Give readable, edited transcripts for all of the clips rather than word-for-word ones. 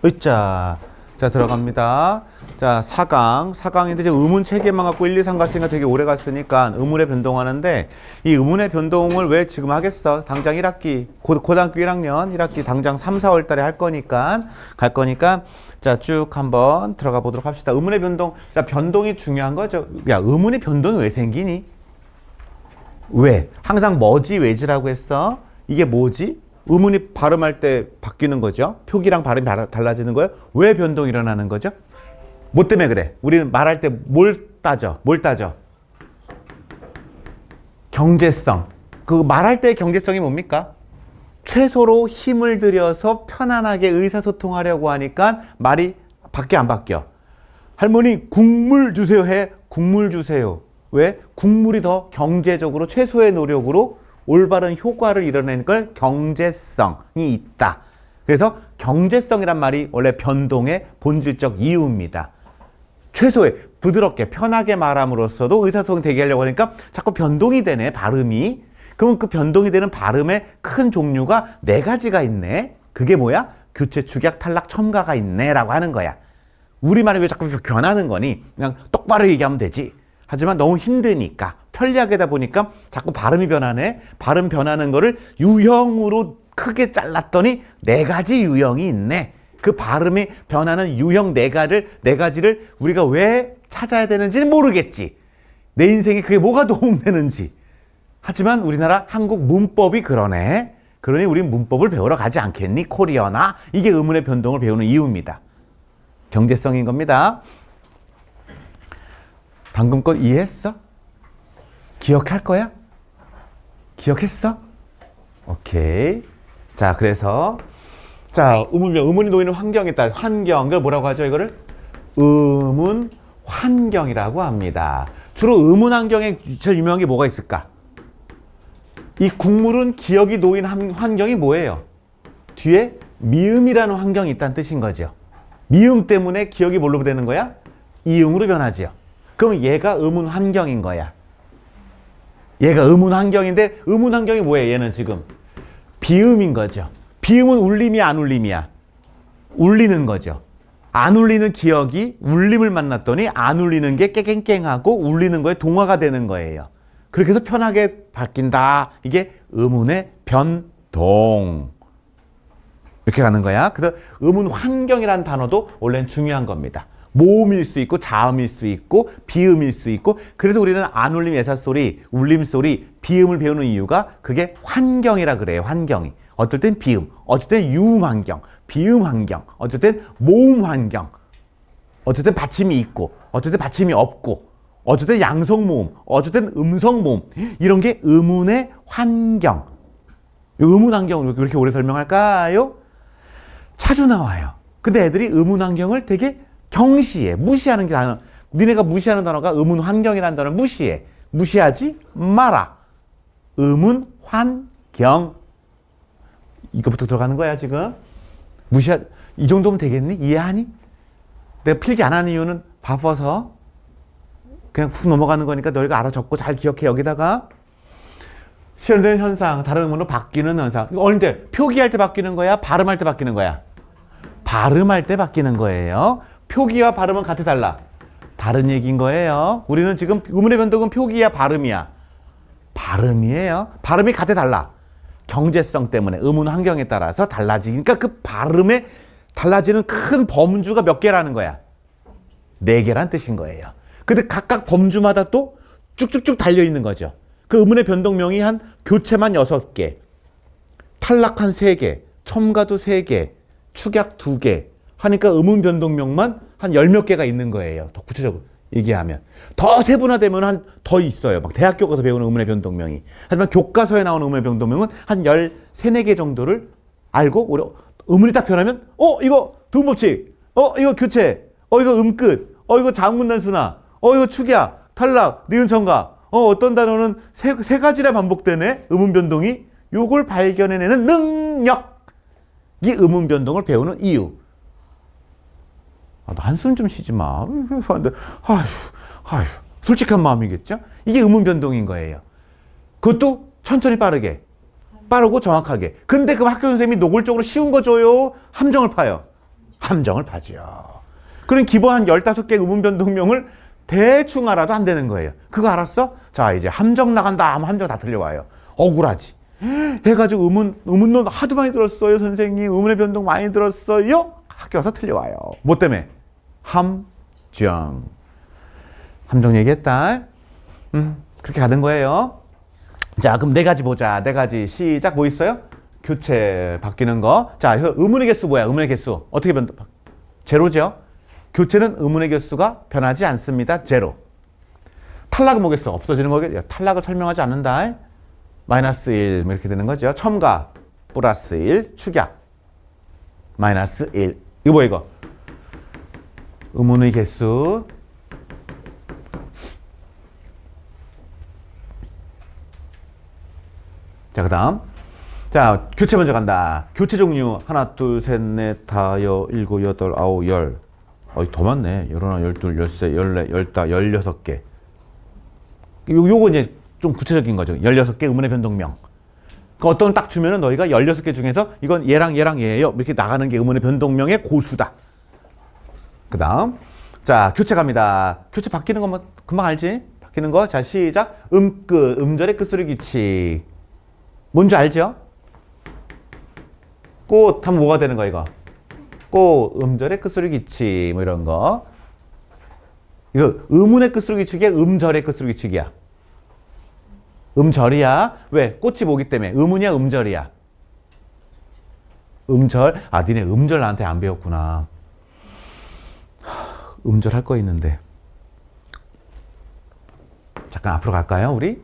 으짜. 자, 들어갑니다. 자, 4강. 4강인데 이제 의문 체계만 갖고 1, 2, 3 갔으니까 되게 오래 갔으니까 의문에 변동하는데 이 의문의 변동을 왜 지금 하겠어? 당장 1학기, 고등학교 1학년 1학기 당장 3, 4월 달에 갈 거니까 자, 쭉 한번 들어가 보도록 합시다. 의문의 변동. 자, 변동이 중요한 거죠. 야, 의문의 변동이 왜 생기니? 왜? 항상 뭐지, 왜지라고 했어? 이게 뭐지? 의문이 발음할 때 바뀌는 거죠. 표기랑 발음이 달라지는 거예요. 왜 변동이 일어나는 거죠? 뭐 때문에 그래? 우리는 말할 때 뭘 따져? 경제성. 그 말할 때의 경제성이 뭡니까? 최소로 힘을 들여서 편안하게 의사소통하려고 하니까 말이 바뀌어 안 바뀌어? 할머니 국물 주세요 해. 국물 주세요. 왜? 국물이 더 경제적으로 최소의 노력으로 올바른 효과를 이뤄내는 걸 경제성이 있다. 그래서 경제성이란 말이 원래 변동의 본질적 이유입니다. 최소의 부드럽게 편하게 말함으로써도 의사소통이 되게 하려고 하니까 자꾸 변동이 되네, 발음이. 그러면 그 변동이 되는 발음의 큰 종류가 4가지가 있네. 그게 뭐야? 교체, 축약, 탈락, 첨가가 있네 라고 하는 거야. 우리말이 왜 자꾸 변하는 거니? 그냥 똑바로 얘기하면 되지. 하지만 너무 힘드니까 편리하게다 보니까 자꾸 발음이 변하네. 발음 변하는 거를 유형으로 크게 잘랐더니 4가지 유형이 있네. 그 발음이 변하는 유형 4가지를 우리가 왜 찾아야 되는지는 모르겠지. 내 인생에 그게 뭐가 도움되는지. 하지만 우리나라 한국 문법이 그러네. 그러니 우린 문법을 배우러 가지 않겠니? 코리어나. 이게 의문의 변동을 배우는 이유입니다. 경제성인 겁니다. 방금 거 이해했어? 기억할 거야? 기억했어? 오케이. 자, 그래서 자, 의문이 놓이는 환경에 따라 환경을 뭐라고 하죠? 이거를 의문 환경이라고 합니다. 주로 의문 환경에 제일 유명한 게 뭐가 있을까? 이 국물은 기억이 놓인 환경이 뭐예요? 뒤에 미음이라는 환경이 있다는 뜻인 거죠. 미음 때문에 기억이 뭘로 되는 거야? 이음으로 변하지요. 그럼 얘가 의문 환경인 거야. 얘가 의문 환경인데 의문 환경이 뭐예요? 얘는 지금 비음인 거죠. 비음은 울림이야, 안 울림이야? 울리는 거죠. 안 울리는 기억이 울림을 만났더니 안 울리는 게 깨갱깽하고 울리는 거에 동화가 되는 거예요. 그렇게 해서 편하게 바뀐다. 이게 의문의 변동. 이렇게 가는 거야. 그래서 의문 환경이라는 단어도 원래는 중요한 겁니다. 모음일 수 있고 자음일 수 있고 비음일 수 있고 그래서 우리는 안 울림 예사소리, 울림소리, 비음을 배우는 이유가 그게 환경이라 그래요. 환경이. 어떨 땐 비음, 어쩔 땐 유음 환경, 비음 환경, 어쩔 땐 모음 환경, 어쩔 땐 받침이 있고 어쩔 땐 받침이 없고 어쩔 땐 양성 모음, 어쩔 땐 음성 모음. 이런 게 의문의 환경. 의문 환경을 왜 이렇게 오래 설명할까요? 자주 나와요. 근데 애들이 의문 환경을 되게 경시해. 무시하는 게 단어. 니네가 무시하는 단어가 의문 환경이라는 단어를 무시해. 무시하지 마라. 의문 환경. 이거부터 들어가는 거야 지금. 이 정도면 되겠니? 이해하니? 내가 필기 안 하는 이유는 바빠서 그냥 훅 넘어가는 거니까 너희가 알아 적고 잘 기억해. 여기다가 실현되는 현상, 다른 의문으로 바뀌는 현상. 이거 언제? 표기할 때 바뀌는 거야? 발음할 때 바뀌는 거야? 발음할 때 바뀌는 거예요. 표기와 발음은 같아 달라? 다른 얘기인 거예요. 우리는 지금 의문의 변동은 표기야 발음이야? 발음이에요. 발음이 같아 달라? 경제성 때문에 의문 환경에 따라서 달라지니까 그 발음에 달라지는 큰 범주가 몇 개라는 거야? 4개란 뜻인 거예요. 근데 각각 범주마다 또 쭉쭉쭉 달려있는 거죠. 그 의문의 변동명이 한 교체만 6개, 탈락한 3개, 첨가도 3개, 축약 2개 하니까 의문 변동명만 한 10몇 개가 있는 거예요. 더 구체적으로 얘기하면. 더 세분화되면 한 더 있어요. 막 대학교 가서 배우는 의문의 변동명이. 하지만 교과서에 나오는 의문의 변동명은 한 13, 4개 정도를 알고 우리 의문이 딱 변하면 이거 두음법칙, 이거 교체, 이거 음끝, 이거 자음군단순화, 이거 축약, 탈락, 니은 첨가, 어떤 단어는 세 가지나 반복되네. 의문 변동이. 요걸 발견해내는 능력이 의문 변동을 배우는 이유. 너 한숨 좀 쉬지 마. 아휴, 솔직한 마음이겠죠? 이게 의문 변동인 거예요. 그것도 천천히 빠르고 정확하게. 근데 그 학교 선생님이 노골적으로 쉬운 거 줘요? 함정을 파요? 함정을 파지요. 그럼 기본 한 15개 의문 변동명을 대충 알아도 안 되는 거예요. 그거 알았어? 자, 이제 함정 나간다 하면 함정 다 틀려와요. 억울하지. 해가지고 의문론 하도 많이 들었어요, 선생님. 의문의 변동 많이 들었어요. 학교 와서 틀려와요. 뭐 때문에? 함정. 함정 얘기했다. 그렇게 가는 거예요. 자, 그럼 네 가지 보자. 네 가지. 시작. 뭐 있어요? 교체 바뀌는 거. 자, 그래서 의문의 개수 뭐야? 의문의 개수. 어떻게 제로죠? 교체는 의문의 개수가 변하지 않습니다. 제로. 탈락은 뭐겠어? 없어지는 거겠죠. 탈락을 설명하지 않는다. 마이너스 1 이렇게 되는 거죠. 첨가 플러스 1 축약 마이너스 1. 이거 뭐야 이거? 의문의 개수. 자, 그 다음. 자, 교체 먼저 간다. 교체 종류. 하나, 둘, 셋, 넷, 다, 일곱, 여덟, 아홉, 열. 더 많네. 열하나, 열둘, 열세, 열네, 열다, 16개. 요거 이제 좀 구체적인 거죠. 16개 의문의 변동명. 그 어떤 딱 주면은 너희가 16개 중에서 이건 얘랑 얘예요. 이렇게 나가는 게 의문의 변동명의 고수다. 그 다음. 자, 교체 갑니다. 교체 바뀌는 거 뭐 금방 알지? 바뀌는 거. 자, 시작. 음끝, 음절의 끝소리 규칙. 뭔지 알죠? 꽃 하면 뭐가 되는 거야, 이거? 꽃, 음절의 끝소리 규칙, 뭐 이런 거. 이거 의문의 끝소리 규칙이야? 음절의 끝소리 규칙이야? 음절이야. 왜? 꽃이 뭐기 때문에. 의문이야, 음절이야? 음절. 아, 니네 음절 나한테 안 배웠구나. 음절 할 거 있는데. 잠깐 앞으로 갈까요, 우리?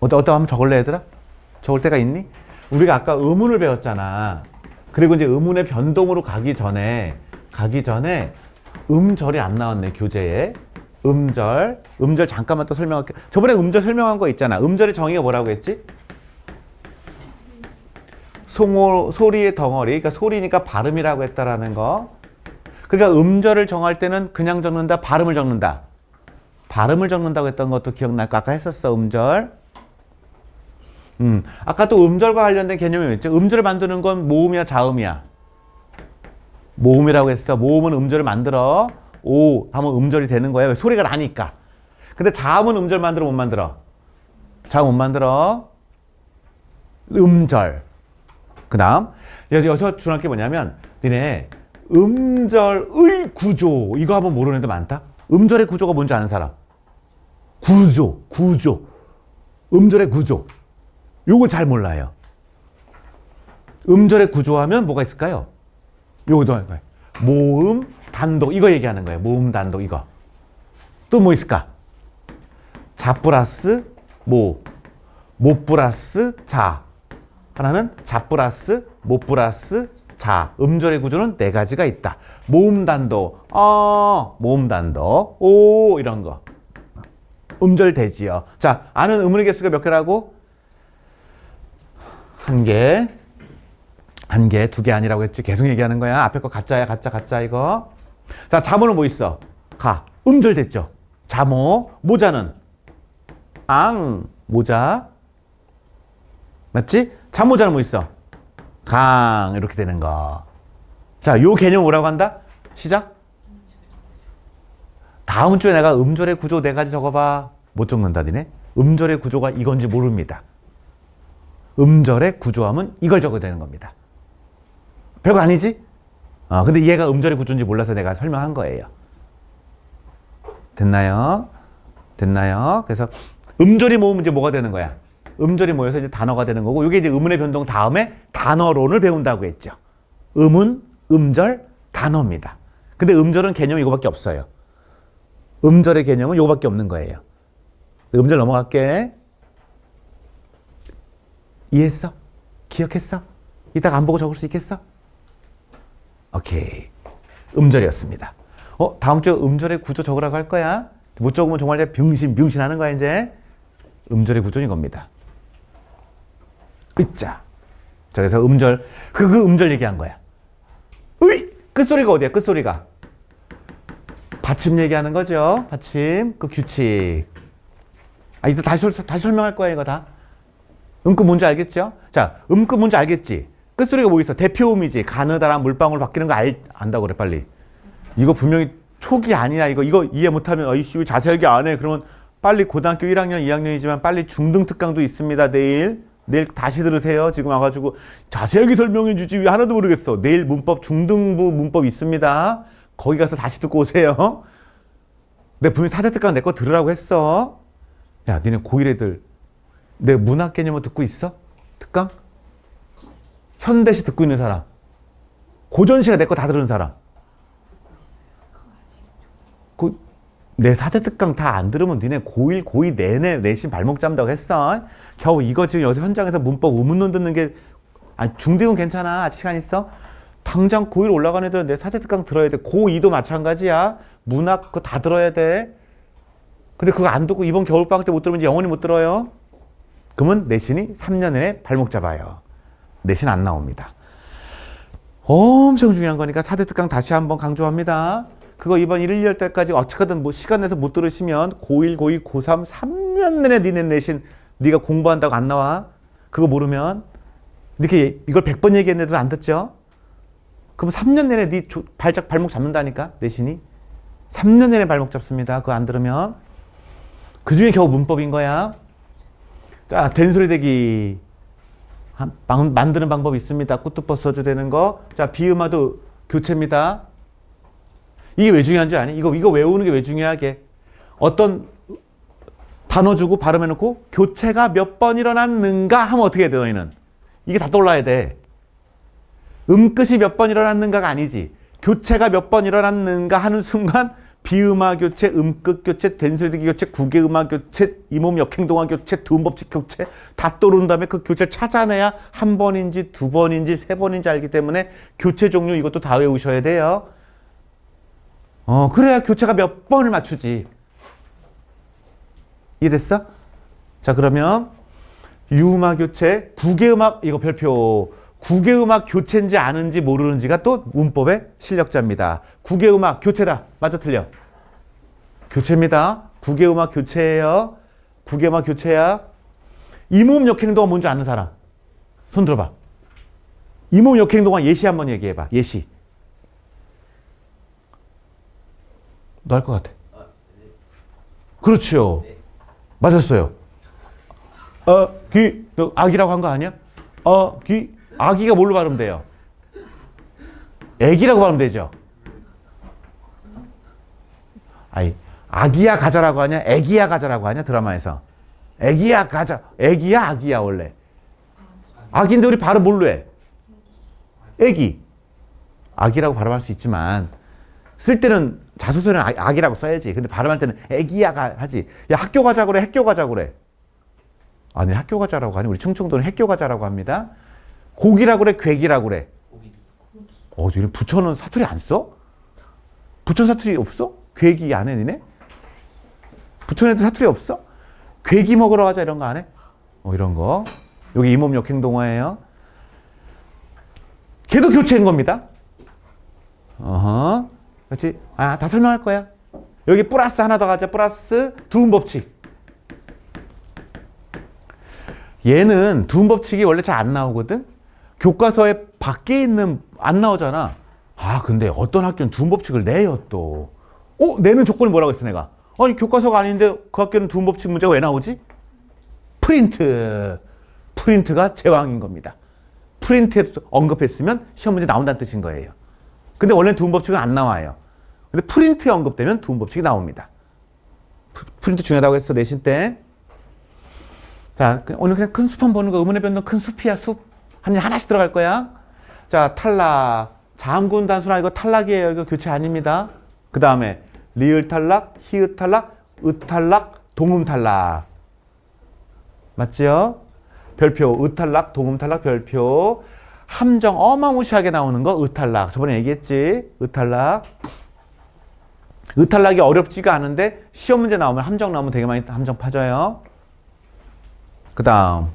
어떠 한번 적을래, 얘들아? 적을 때가 있니? 우리가 아까 의문을 배웠잖아. 그리고 이제 의문의 변동으로 가기 전에 음절이 안 나왔네, 교재에. 음절 잠깐만 또 설명할게. 저번에 음절 설명한 거 있잖아. 음절의 정의가 뭐라고 했지? 소리의 덩어리. 그러니까 소리니까 발음이라고 했다라는 거. 그러니까 음절을 정할 때는 그냥 적는다, 발음을 적는다. 발음을 적는다고 했던 것도 기억날 거 아까 했었어, 음절. 아까 또 음절과 관련된 개념이 있죠. 음절을 만드는 건 모음이야, 자음이야? 모음이라고 했어. 모음은 음절을 만들어. 오 하면 음절이 되는 거야. 왜? 소리가 나니까. 근데 자음은 음절 만들어 못 만들어? 자음 못 만들어. 음절. 그 다음 여기서 중요한 게 뭐냐면 니네 음절의 구조 이거 한번 모르는 애들 많다. 음절의 구조가 뭔지 아는 사람? 구조 음절의 구조 요거 잘 몰라요. 음절의 구조하면 뭐가 있을까요? 요거도 모음 단독 이거 얘기하는 거예요. 모음 단독 이거. 또 뭐 있을까? 자 플러스 모 플러스 자. 하나는 자 플러스 모 플러스 자. 음절의 구조는 네 가지가 있다. 모음 단독 모음 단독 오 이런 거. 음절 되지요. 자, 아는 의문의 개수가 몇 개라고? 한 개, 두 개 아니라고 했지. 계속 얘기하는 거야. 앞에 거 가짜야, 가짜 이거. 자, 자모는 뭐 있어? 가. 음절 됐죠. 자모. 모자는 모자. 맞지? 자모자는 뭐 있어? 강. 이렇게 되는 거. 자, 요 개념 뭐라고 한다? 시작. 다음 주에 내가 음절의 구조 네 가지 적어봐. 못 적는다, 니네. 음절의 구조가 이건지 모릅니다. 음절의 구조하면 이걸 적어야 되는 겁니다. 별거 아니지? 근데 얘가 음절의 구조인지 몰라서 내가 설명한 거예요. 됐나요? 그래서 음절이 모으면 이제 뭐가 되는 거야? 음절이 모여서 이제 단어가 되는 거고, 이게 이제 의문의 변동 다음에 단어론을 배운다고 했죠. 음은, 음절, 단어입니다. 근데 음절은 개념이 이거밖에 없어요. 음절의 개념은 이거밖에 없는 거예요. 음절 넘어갈게. 이해했어? 기억했어? 이따가 안 보고 적을 수 있겠어? 오케이. 음절이었습니다. 다음 주에 음절의 구조 적으라고 할 거야. 못 적으면 정말 병신 하는 거야, 이제. 음절의 구조는 이겁니다. 으짜. 자, 그래서 음절, 그 음절 얘기한 거야. 끝소리가 어디야, 끝소리가? 받침 얘기하는 거죠. 받침, 그 규칙. 이제 다시 설명할 거야, 이거 다. 음끝 뭔지 알겠죠? 자, 음끝 뭔지 알겠지? 끝소리가 뭐 있어? 대표음이지. 가느다란 물방울 바뀌는 거 안다고 그래, 빨리. 이거 분명히 촉이 아니야. 이거 이해 못하면, 이씨, 왜 자세하게 안 해? 그러면 빨리 고등학교 1학년, 2학년이지만 빨리 중등 특강도 있습니다, 내일. 내일 다시 들으세요. 지금 와가지고 자세하게 설명해 주지. 왜 하나도 모르겠어. 내일 문법, 중등부 문법 있습니다. 거기 가서 다시 듣고 오세요. 내가 분명히 4대 특강 내 거 들으라고 했어. 야, 니네 고1 애들 내 문학 개념을 듣고 있어? 특강? 현대시 듣고 있는 사람. 고전시가 내 거 다 들은 사람. 내 4대 특강 다 안 들으면 니네 고1, 고2 내내 내신 발목 잡는다고 했어. 겨우 이거 지금 여기서 현장에서 문법 의문론 듣는 게, 중딩은 괜찮아. 아직 시간 있어. 당장 고1 올라간 애들은 내 4대 특강 들어야 돼. 고2도 마찬가지야. 문학 그거 다 들어야 돼. 근데 그거 안 듣고 이번 겨울방학 때 못 들으면 이제 영원히 못 들어요. 그러면 내신이 3년 내내 발목 잡아요. 내신 안 나옵니다. 엄청 중요한 거니까 4대 특강 다시 한번 강조합니다. 그거 이번 1, 2월 때까지 어떻게든 뭐 시간 내서 못 들으시면 고1, 고2, 고3 3년 내내 니네 내신 네가 공부한다고 안 나와. 그거 모르면 이렇게 이걸 100번 얘기했는데도 안 듣죠? 그럼 3년 내내 네 발목 잡는다니까, 내신이. 3년 내내 발목 잡습니다. 그거 안 들으면. 그 중에 겨우 문법인 거야. 자, 된소리 대기. 만드는 방법이 있습니다. 꾸뚜버 써도 되는 거. 자, 비음화도 교체입니다. 이게 왜 중요한지 아니? 이거 외우는 게 왜 중요하게? 어떤 단어 주고 발음해놓고 교체가 몇 번 일어났는가 하면 어떻게 해야 돼, 너희는? 이게 다 떠올라야 돼. 음끝이 몇 번 일어났는가가 아니지. 교체가 몇 번 일어났는가 하는 순간 비음화 교체, 음끝 교체, 된소리대기 교체, 구개음화 교체, 이몸 역행동화 교체, 두음법칙 교체 다 떠오른 다음에 그 교체를 찾아내야 한 번인지 두 번인지 세 번인지 알기 때문에 교체 종류 이것도 다 외우셔야 돼요. 그래야 교체가 몇 번을 맞추지. 이해됐어? 자, 그러면 유음화 교체, 구개음악 이거 별표. 구개음악 교체인지 아는지 모르는지가 또 문법의 실력자입니다. 구개음악 교체다. 맞아, 틀려? 교체입니다. 구개음악 교체예요. 구개음악 교체야. 이몸 역행동화 뭔지 아는 사람? 손 들어봐. 이몸 역행동화 예시 한번 얘기해봐. 예시. 너 할 것 같아. 그렇죠. 맞았어요. 너 아기라고 한 거 아니야? 아기가 뭘로 발음되면 돼요? 애기라고 발음되면 되죠? 아기야 가자라고 하냐? 애기야 가자라고 하냐? 드라마에서. 애기야 가자. 애기야 아기야 원래. 아기인데 우리 발음 뭘로 해? 애기. 아기라고 발음할 수 있지만 쓸 때는 자수소리는 아기라고 써야지. 근데 발음할 때는 애기야가 하지. 야, 학교 가자 그래. 학교 가자 그래. 아니, 학교 가자라고 하니 우리 충청도는 학교 가자라고 합니다. 고기라고 그래, 괴기라고 그래. 지금 부천은 사투리 안 써? 부천 사투리 없어? 괴기 안 해, 니네? 부천에도 사투리 없어? 괴기 먹으러 가자 이런 거 안 해? 이런 거. 여기 이몸 역행동화예요. 걔도 교체인 겁니다. 그렇지? 다 설명할 거야. 여기 플러스 하나 더 가자. 플러스 두음법칙. 얘는 두음법칙이 원래 잘 안 나오거든? 교과서에 밖에 있는, 안 나오잖아. 근데 어떤 학교는 두음법칙을 내요, 또. 내는 조건이 뭐라고 했어, 내가? 아니, 교과서가 아닌데 그 학교는 두음법칙 문제가 왜 나오지? 프린트. 프린트가 제왕인 겁니다. 프린트에 언급했으면 시험 문제 나온다는 뜻인 거예요. 근데 원래는 두음법칙은 안 나와요. 근데 프린트에 언급되면 두음법칙이 나옵니다. 프린트 중요하다고 했어, 내신 때. 자, 오늘 그냥 큰 숲 한번 보는 거. 의문의 변동 큰 숲이야, 숲. 하나씩 들어갈 거야. 자, 탈락. 자음군 단수나 이거 탈락이에요. 이거 교체 아닙니다. 그 다음에 리을 탈락, 히읗 탈락, 으 탈락, 동음 탈락. 맞지요? 별표, 으 탈락, 동음 탈락, 별표. 함정 어마무시하게 나오는 거, 으 탈락. 저번에 얘기했지? 으 탈락. 으 탈락이 어렵지가 않은데 시험 문제 나오면 함정 나오면 되게 많이 함정 파져요. 그 다음.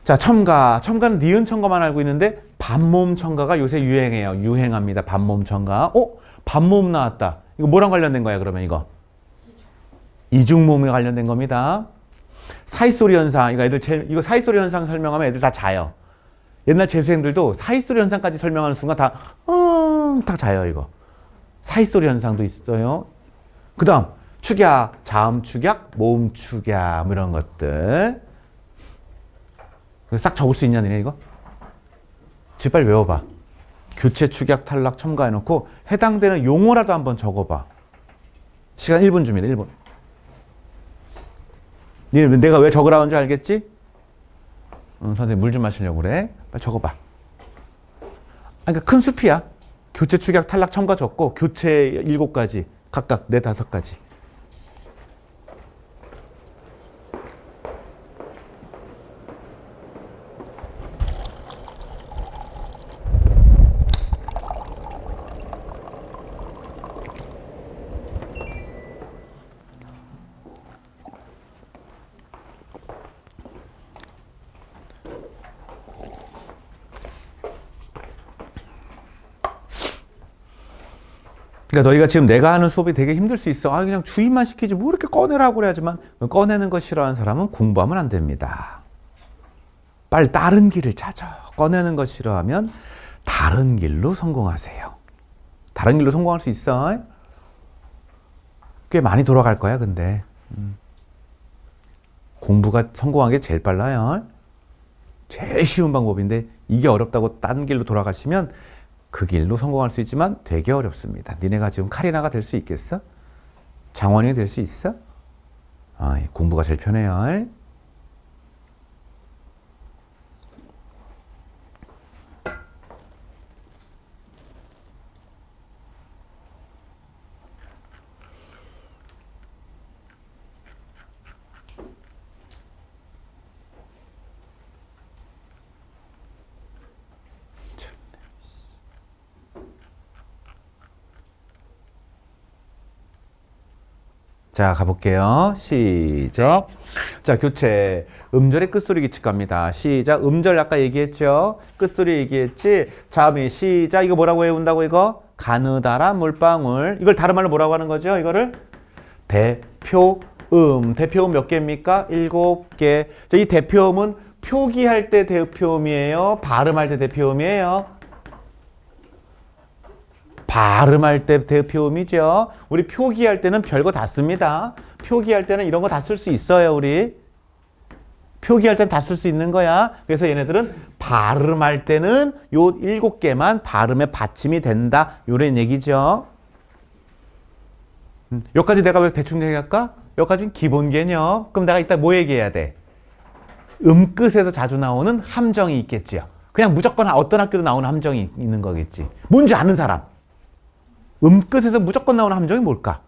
자, 첨가. 첨가는 니은 첨가만 알고 있는데 반모음 첨가가 요새 유행해요. 유행합니다. 반모음 첨가. 반모음 나왔다. 이거 뭐랑 관련된 거야, 그러면 이거? 이중모음에 관련된 겁니다. 사이소리 현상. 이거 사이소리 현상 설명하면 애들 다 자요. 옛날 재수생들도 사이소리 현상까지 설명하는 순간 다 자요, 이거. 사이소리 현상도 있어요. 그 다음, 축약, 자음 축약, 모음 축약, 뭐 이런 것들. 싹 적을 수 있냐, 너네 이거? 집 빨리 외워봐. 교체, 축약, 탈락 첨가해놓고 해당되는 용어라도 한번 적어봐. 시간 1분 줍니다, 1분. 니네 내가 왜 적으라는 줄 알겠지? 선생님 물 좀 마시려고 그래. 빨리 적어봐. 그러니까 큰 숲이야. 교체, 축약, 탈락, 첨가 적고 교체 7가지, 각각 4, 5가지. 그러니까 너희가 지금 내가 하는 수업이 되게 힘들 수 있어. 그냥 주의만 시키지 뭐 이렇게 꺼내라고 그래야지만 꺼내는 거 싫어하는 사람은 공부하면 안 됩니다. 빨리 다른 길을 찾아. 꺼내는 거 싫어하면 다른 길로 성공하세요. 다른 길로 성공할 수 있어. 꽤 많이 돌아갈 거야, 근데. 공부가 성공한 게 제일 빨라요. 제일 쉬운 방법인데 이게 어렵다고 딴 길로 돌아가시면 그 길로 성공할 수 있지만 되게 어렵습니다. 니네가 지금 카리나가 될 수 있겠어? 장원이 될 수 있어? 공부가 제일 편해요. 자, 가볼게요. 시작. 자, 교체. 음절의 끝소리 기칙합니다. 시작. 음절 아까 얘기했죠? 끝소리 얘기했지? 자음이 시작. 이거 뭐라고 외운다고 이거? 가느다란 물방울. 이걸 다른 말로 뭐라고 하는 거죠? 이거를? 대표음. 대표음 몇 개입니까? 7개. 자, 이 대표음은 표기할 때 대표음이에요? 발음할 때 대표음이에요? 발음할 때 대표음이죠. 우리 표기할 때는 별거 다 씁니다. 표기할 때는 이런 거 다 쓸 수 있어요, 우리. 표기할 때는 다 쓸 수 있는 거야. 그래서 얘네들은 발음할 때는 요 7개만 발음에 받침이 된다. 요런 얘기죠. 여기까지 내가 왜 대충 얘기할까? 여기까지는 기본 개념. 그럼 내가 이따 뭐 얘기해야 돼? 음끝에서 자주 나오는 함정이 있겠지요. 그냥 무조건 어떤 학교도 나오는 함정이 있는 거겠지. 뭔지 아는 사람. 음끝에서 무조건 나오는 함정이 뭘까?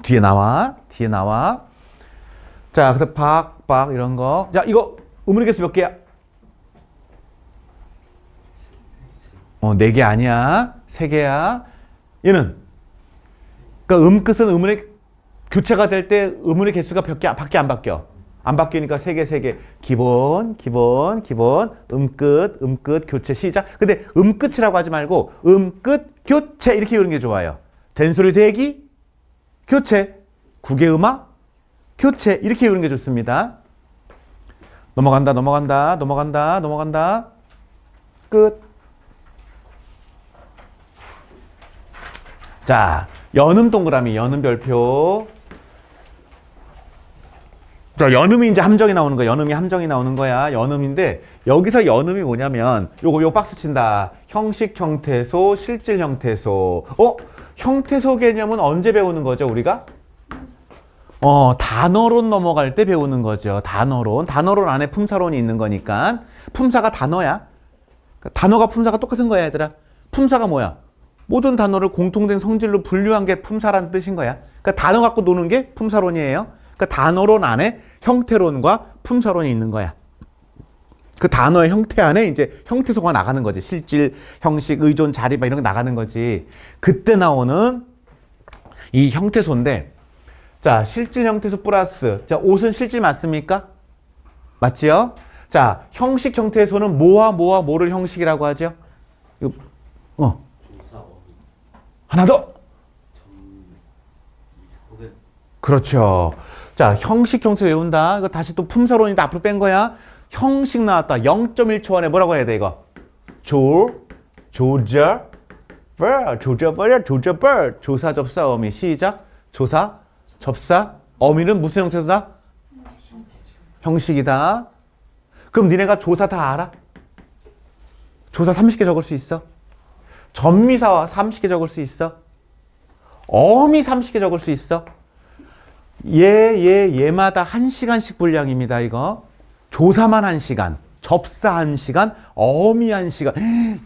뒤에 나와. 뒤에 나와. 자, 그래서 박 이런 거. 자, 이거 음운의 개수 몇 개야? 4개 아니야. 3개야. 얘는 그러니까 음끝은 음운의 교체가 될 때 음운의 개수가 밖에 안 바뀌어. 안 바뀌니까 3개. 기본, 음끝, 교체, 시작. 근데 음끝이라고 하지 말고 음끝, 교체 이렇게 외우는 게 좋아요. 된소리 대기, 교체, 국외음악, 교체 이렇게 외우는 게 좋습니다. 넘어간다. 끝. 자, 연음 동그라미, 연음 별표. 자, 연음이 이제 함정이 나오는 거야. 연음이 함정이 나오는 거야. 연음인데 여기서 연음이 뭐냐면 요거 박스 친다. 형식 형태소, 실질 형태소. 형태소 개념은 언제 배우는 거죠, 우리가? 단어론 넘어갈 때 배우는 거죠. 단어론 안에 품사론이 있는 거니까. 품사가 단어야. 단어가 품사가 똑같은 거야, 얘들아. 품사가 뭐야? 모든 단어를 공통된 성질로 분류한 게 품사라는 뜻인 거야. 그러니까 단어 갖고 노는 게 품사론이에요. 그러니까 단어론 안에 형태론과 품사론이 있는 거야. 그 단어의 형태 안에 이제 형태소가 나가는 거지. 실질, 형식, 의존, 자리 이런 게 나가는 거지. 그때 나오는 이 형태소인데, 자, 실질 형태소 플러스. 자, 옷은 실질 맞습니까? 맞지요? 자, 형식 형태소는 뭐를 형식이라고 하죠? 이거, 하나 더. 그렇죠. 자, 형식 형태 외운다. 이거 다시 또 품사론이다. 앞으로 뺀 거야. 형식 나왔다. 0.1초 안에 뭐라고 해야 돼 이거? 조사 접사 어미. 시작. 조사 접사 어미는 무슨 형태다? 형식이다. 그럼 니네가 조사 다 알아? 조사 30개 적을 수 있어? 전미사와 30개 적을 수 있어? 어미 30개 적을 수 있어? 얘마다 1시간씩 분량입니다, 이거. 조사만 1시간, 접사 1시간, 어미 1시간.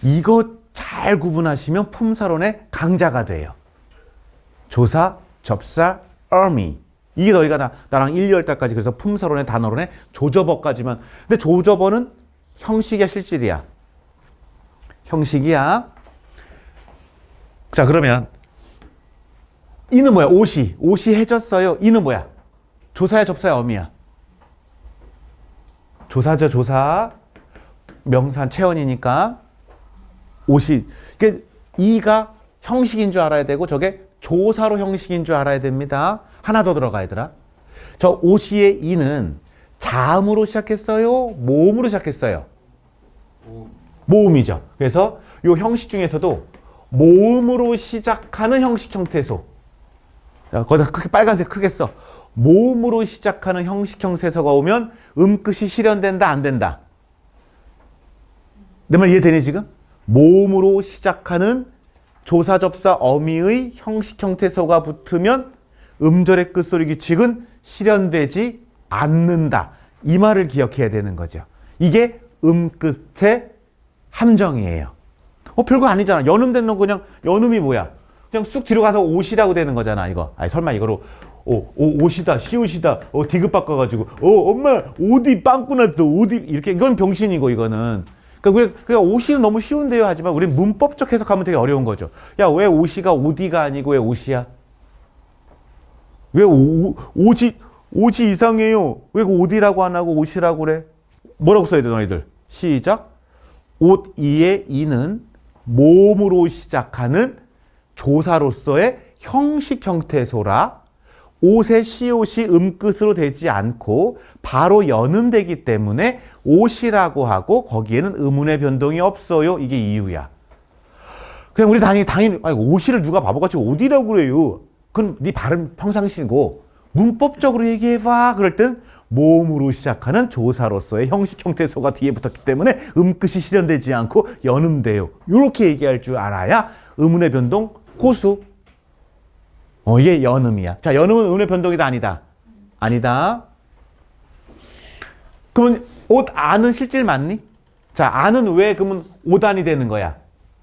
이거 잘 구분하시면 품사론의 강자가 돼요. 조사, 접사, 어미. 이게 너희가 나랑 1, 2월 달까지 그래서 품사론의 단어론의 조접어까지만. 근데 조접어는 형식이야, 실질이야? 형식이야. 자, 그러면 이는 뭐야? 옷이 해졌어요. 이는 뭐야? 조사야, 접사야, 어미야? 조사죠, 조사. 명사한 체언이니까. 옷이. 그러니까 이가 형식인 줄 알아야 되고 저게 조사로 형식인 줄 알아야 됩니다. 하나 더 들어가, 얘들아. 저 옷이의 이는 자음으로 시작했어요? 모음으로 시작했어요? 모음이죠. 그래서 이 형식 중에서도 모음으로 시작하는 형식 형태소. 거기다 크게 빨간색 크게 써. 모음으로 시작하는 형식 형태소가 오면 음끝이 실현된다, 안 된다? 내 말 이해되니 지금? 모음으로 시작하는 조사, 접사, 어미의 형식 형태소가 붙으면 음절의 끝소리 규칙은 실현되지 않는다. 이 말을 기억해야 되는 거죠. 이게 음끝의 함정이에요. 별거 아니잖아. 연음된 놈 그냥 연음이 뭐야? 그냥 쑥 뒤로 가서 옷이라고 되는 거잖아, 이거. 아니, 설마 이거로 옷이다, 시옷이다, 디귿 바꿔가지고, 엄마, 옷이 빵꾸 났어, 옷이, 이렇게, 이건 병신이고, 이거는. 그러니까 옷이 너무 쉬운데요, 하지만 우리 문법적 해석하면 되게 어려운 거죠. 야, 왜 옷이가 오디가 아니고 왜 옷이야? 왜 옷이 이상해요? 왜 오디라고 안 하고 옷이라고 그래? 뭐라고 써야 돼, 너희들? 시작. 옷 이의 이는 모음으로 시작하는 조사로서의 형식 형태소라. 옷의 시옷이 음끝으로 되지 않고 바로 연음되기 때문에 옷이라고 하고 거기에는 음운의 변동이 없어요. 이게 이유야. 그냥 우리 당연히 아니, 옷이를 누가 바보같이 옷이라고 그래요. 그건 네 발음 평상시고 문법적으로 얘기해봐. 그럴 땐 모음으로 시작하는 조사로서의 형식 형태소가 뒤에 붙었기 때문에 음끝이 실현되지 않고 연음돼요. 이렇게 얘기할 줄 알아야 음운의 변동 고수. 이게 연음이야. 자, 연음은 음운의 변동이다, 아니다? 아니다. 그러면 옷 안은 실질 맞니? 자, 안은 왜 그러면 5단이 되는 거야?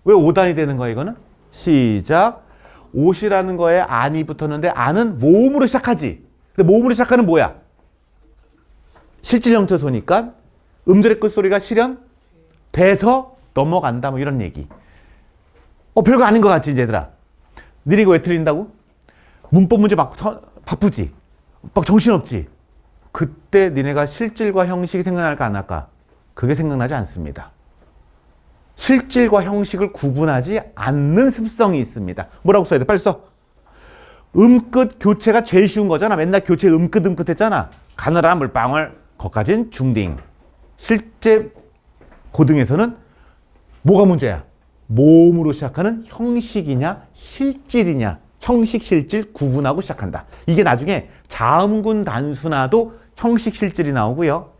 왜 5단이 되는 거야, 이거는? 시작. 옷이라는 거에 안이 붙었는데 안은 모음으로 시작하지. 근데 모음으로 시작하는 뭐야? 실질 형태소니까 음절의 끝소리가 실현돼서 넘어간다, 뭐 이런 얘기. 별거 아닌 것 같지, 얘들아? 니네 이거 왜 틀린다고? 문법 문제 막 바쁘지? 막 정신없지? 그때 니네가 실질과 형식이 생각날까 안 날까? 그게 생각나지 않습니다. 실질과 형식을 구분하지 않는 습성이 있습니다. 뭐라고 써야 돼? 빨리 써. 음끝 교체가 제일 쉬운 거잖아. 맨날 교체 음끝 했잖아. 가느라 물방울, 거기까지는 중딩. 실제 고등에서는 뭐가 문제야? 모음으로 시작하는 형식이냐 실질이냐. 형식, 실질 구분하고 시작한다. 이게 나중에 자음군 단순화도 형식, 실질이 나오고요.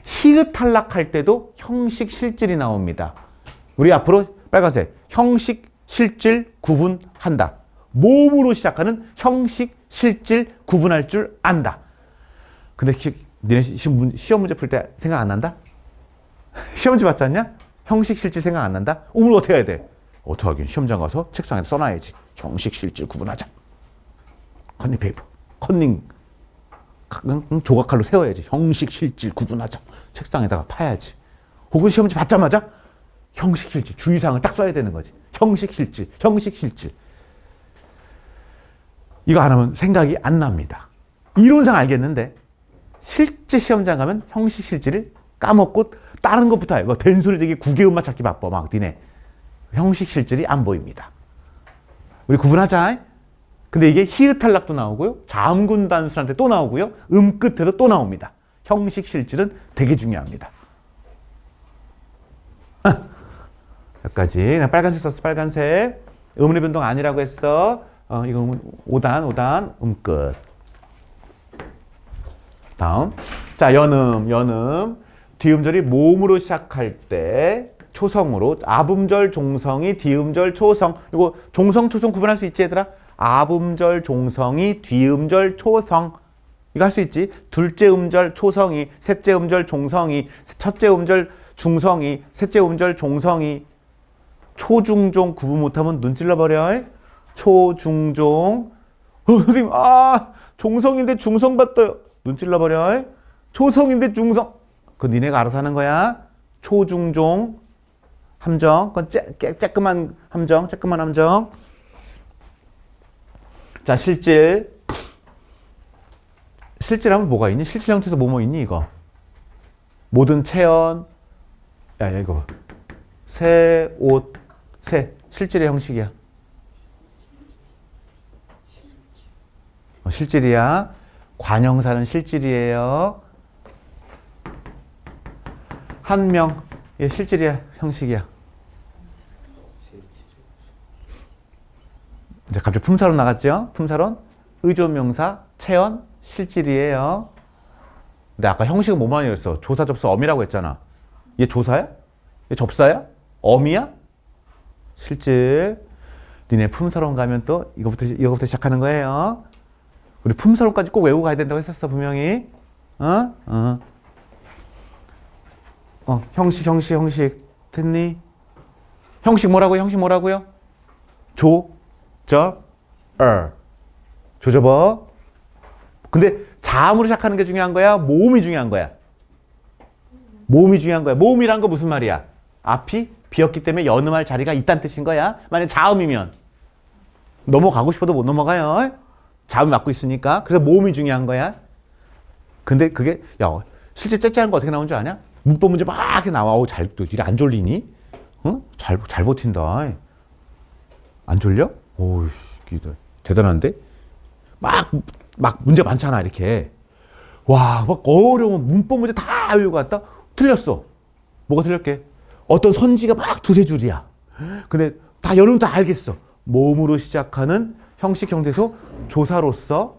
히읗 탈락할 때도 형식, 실질이 나옵니다. 우리 앞으로 빨간색 형식, 실질 구분한다. 모음으로 시작하는 형식, 실질 구분할 줄 안다. 근데 니네 시험 문제 풀 때 생각 안 난다? 시험 문제 봤지 않냐? 형식, 실질 생각 안 난다? 오늘 어떻게 해야 돼? 어떻게 하긴 시험장 가서 책상에 써놔야지. 형식, 실질 구분하자. 컨닝 페이퍼. 컨닝 조각칼로 세워야지. 형식, 실질 구분하자. 책상에다가 파야지. 혹은 시험지 받자마자 형식, 실질 주의사항을 딱 써야 되는 거지. 형식, 실질, 형식, 실질. 이거 안 하면 생각이 안 납니다. 이론상 알겠는데 실제 시험장 가면 형식, 실질을 까먹고 다른 것부터 해. 뭐 된소리 되기 구개음만 찾기 바빠. 막 니네. 형식, 실질이 안 보입니다. 우리 구분하자. 근데 이게 히읗 탈락도 나오고요. 자음군 단수한테 또 나오고요. 음끝에도 또 나옵니다. 형식, 실질은 되게 중요합니다. 여기까지. 그냥 빨간색 썼어, 빨간색. 의문의 변동 아니라고 했어. 이거 5단, 끝. 다음. 자, 연음. 뒤음절이 모음으로 시작할 때 초성으로 아분절 종성이 뒤음절 초성. 이거 종성 초성 구분할 수 있지 얘들아? 아분절 종성이 뒤음절 초성. 이거 할 수 있지? 둘째 음절 초성이, 셋째 음절 종성이, 첫째 음절 중성이, 셋째 음절 종성이. 초중종 구분 못하면 눈 찔러버려. 초중종. 선생님, 종성인데 중성 봤어요. 눈 찔러버려. 초성인데 중성. 그건 니네가 알아서 하는 거야. 초중종. 함정. 그건 쬐끄만 함정. 자, 실질. 실질하면 뭐가 있니? 실질 형태에서 뭐뭐 있니, 이거? 모든 체언. 야, 이거 봐. 새, 옷, 새. 실질의 형식이야. 실질이야. 관형사는 실질이에요. 한 명. 얘 실질이야. 형식이야. 이제 갑자기 품사론 나갔죠? 품사론. 의존명사, 체언, 실질이에요. 근데 아까 형식은 뭐만 이랬어? 조사, 접수, 어미라고 했잖아. 얘 조사야? 얘 접사야? 어미야? 실질. 니네 품사론 가면 또 이거부터 시작하는 거예요. 우리 품사론까지 꼭 외우고 가야 된다고 했었어, 분명히. 형식. 됐니? 형식 뭐라고요? 조접어. 근데 자음으로 시작하는 게 중요한 거야? 모음이 중요한 거야? 모음이란 거 무슨 말이야? 앞이 비었기 때문에 연음할 자리가 있다는 뜻인 거야. 만약 자음이면 넘어가고 싶어도 못 넘어가요. 자음 맡고 있으니까. 그래서 모음이 중요한 거야. 근데 그게 실제 째째하는 거 어떻게 나오는 줄 아냐? 문법 문제 막 이렇게 나와. 이래 안 졸리니? 잘 버틴다. 안 졸려? 오우, 대단한데? 막 문제 많잖아, 이렇게. 와, 막 어려운 문법 문제 다 외우고 갔다? 틀렸어. 뭐가 틀렸게? 어떤 선지가 막 두세 줄이야. 근데 다 여러분 다 알겠어. 모음으로 시작하는 형식 형태소 조사로서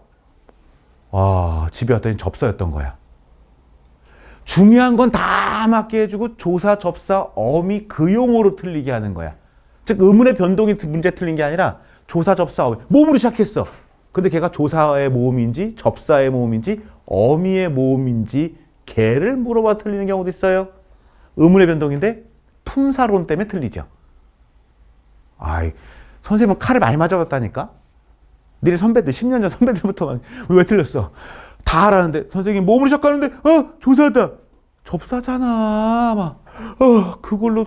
집에 왔더니 접사였던 거야. 중요한 건 다 맞게 해주고 조사, 접사, 어미 그 용어로 틀리게 하는 거야. 즉 의문의 변동이 문제 틀린 게 아니라 조사, 접사, 어미 모음으로 시작했어. 근데 걔가 조사의 모음인지 접사의 모음인지 어미의 모음인지 걔를 물어봐 틀리는 경우도 있어요. 의문의 변동인데 품사론 때문에 틀리죠. 선생님은 칼을 많이 맞아봤다니까? 니네 선배들, 10년 전 선배들부터 왜 틀렸어? 다 알았는데, 선생님 모음으로 시작하는데, 조사다. 접사잖아. 그걸로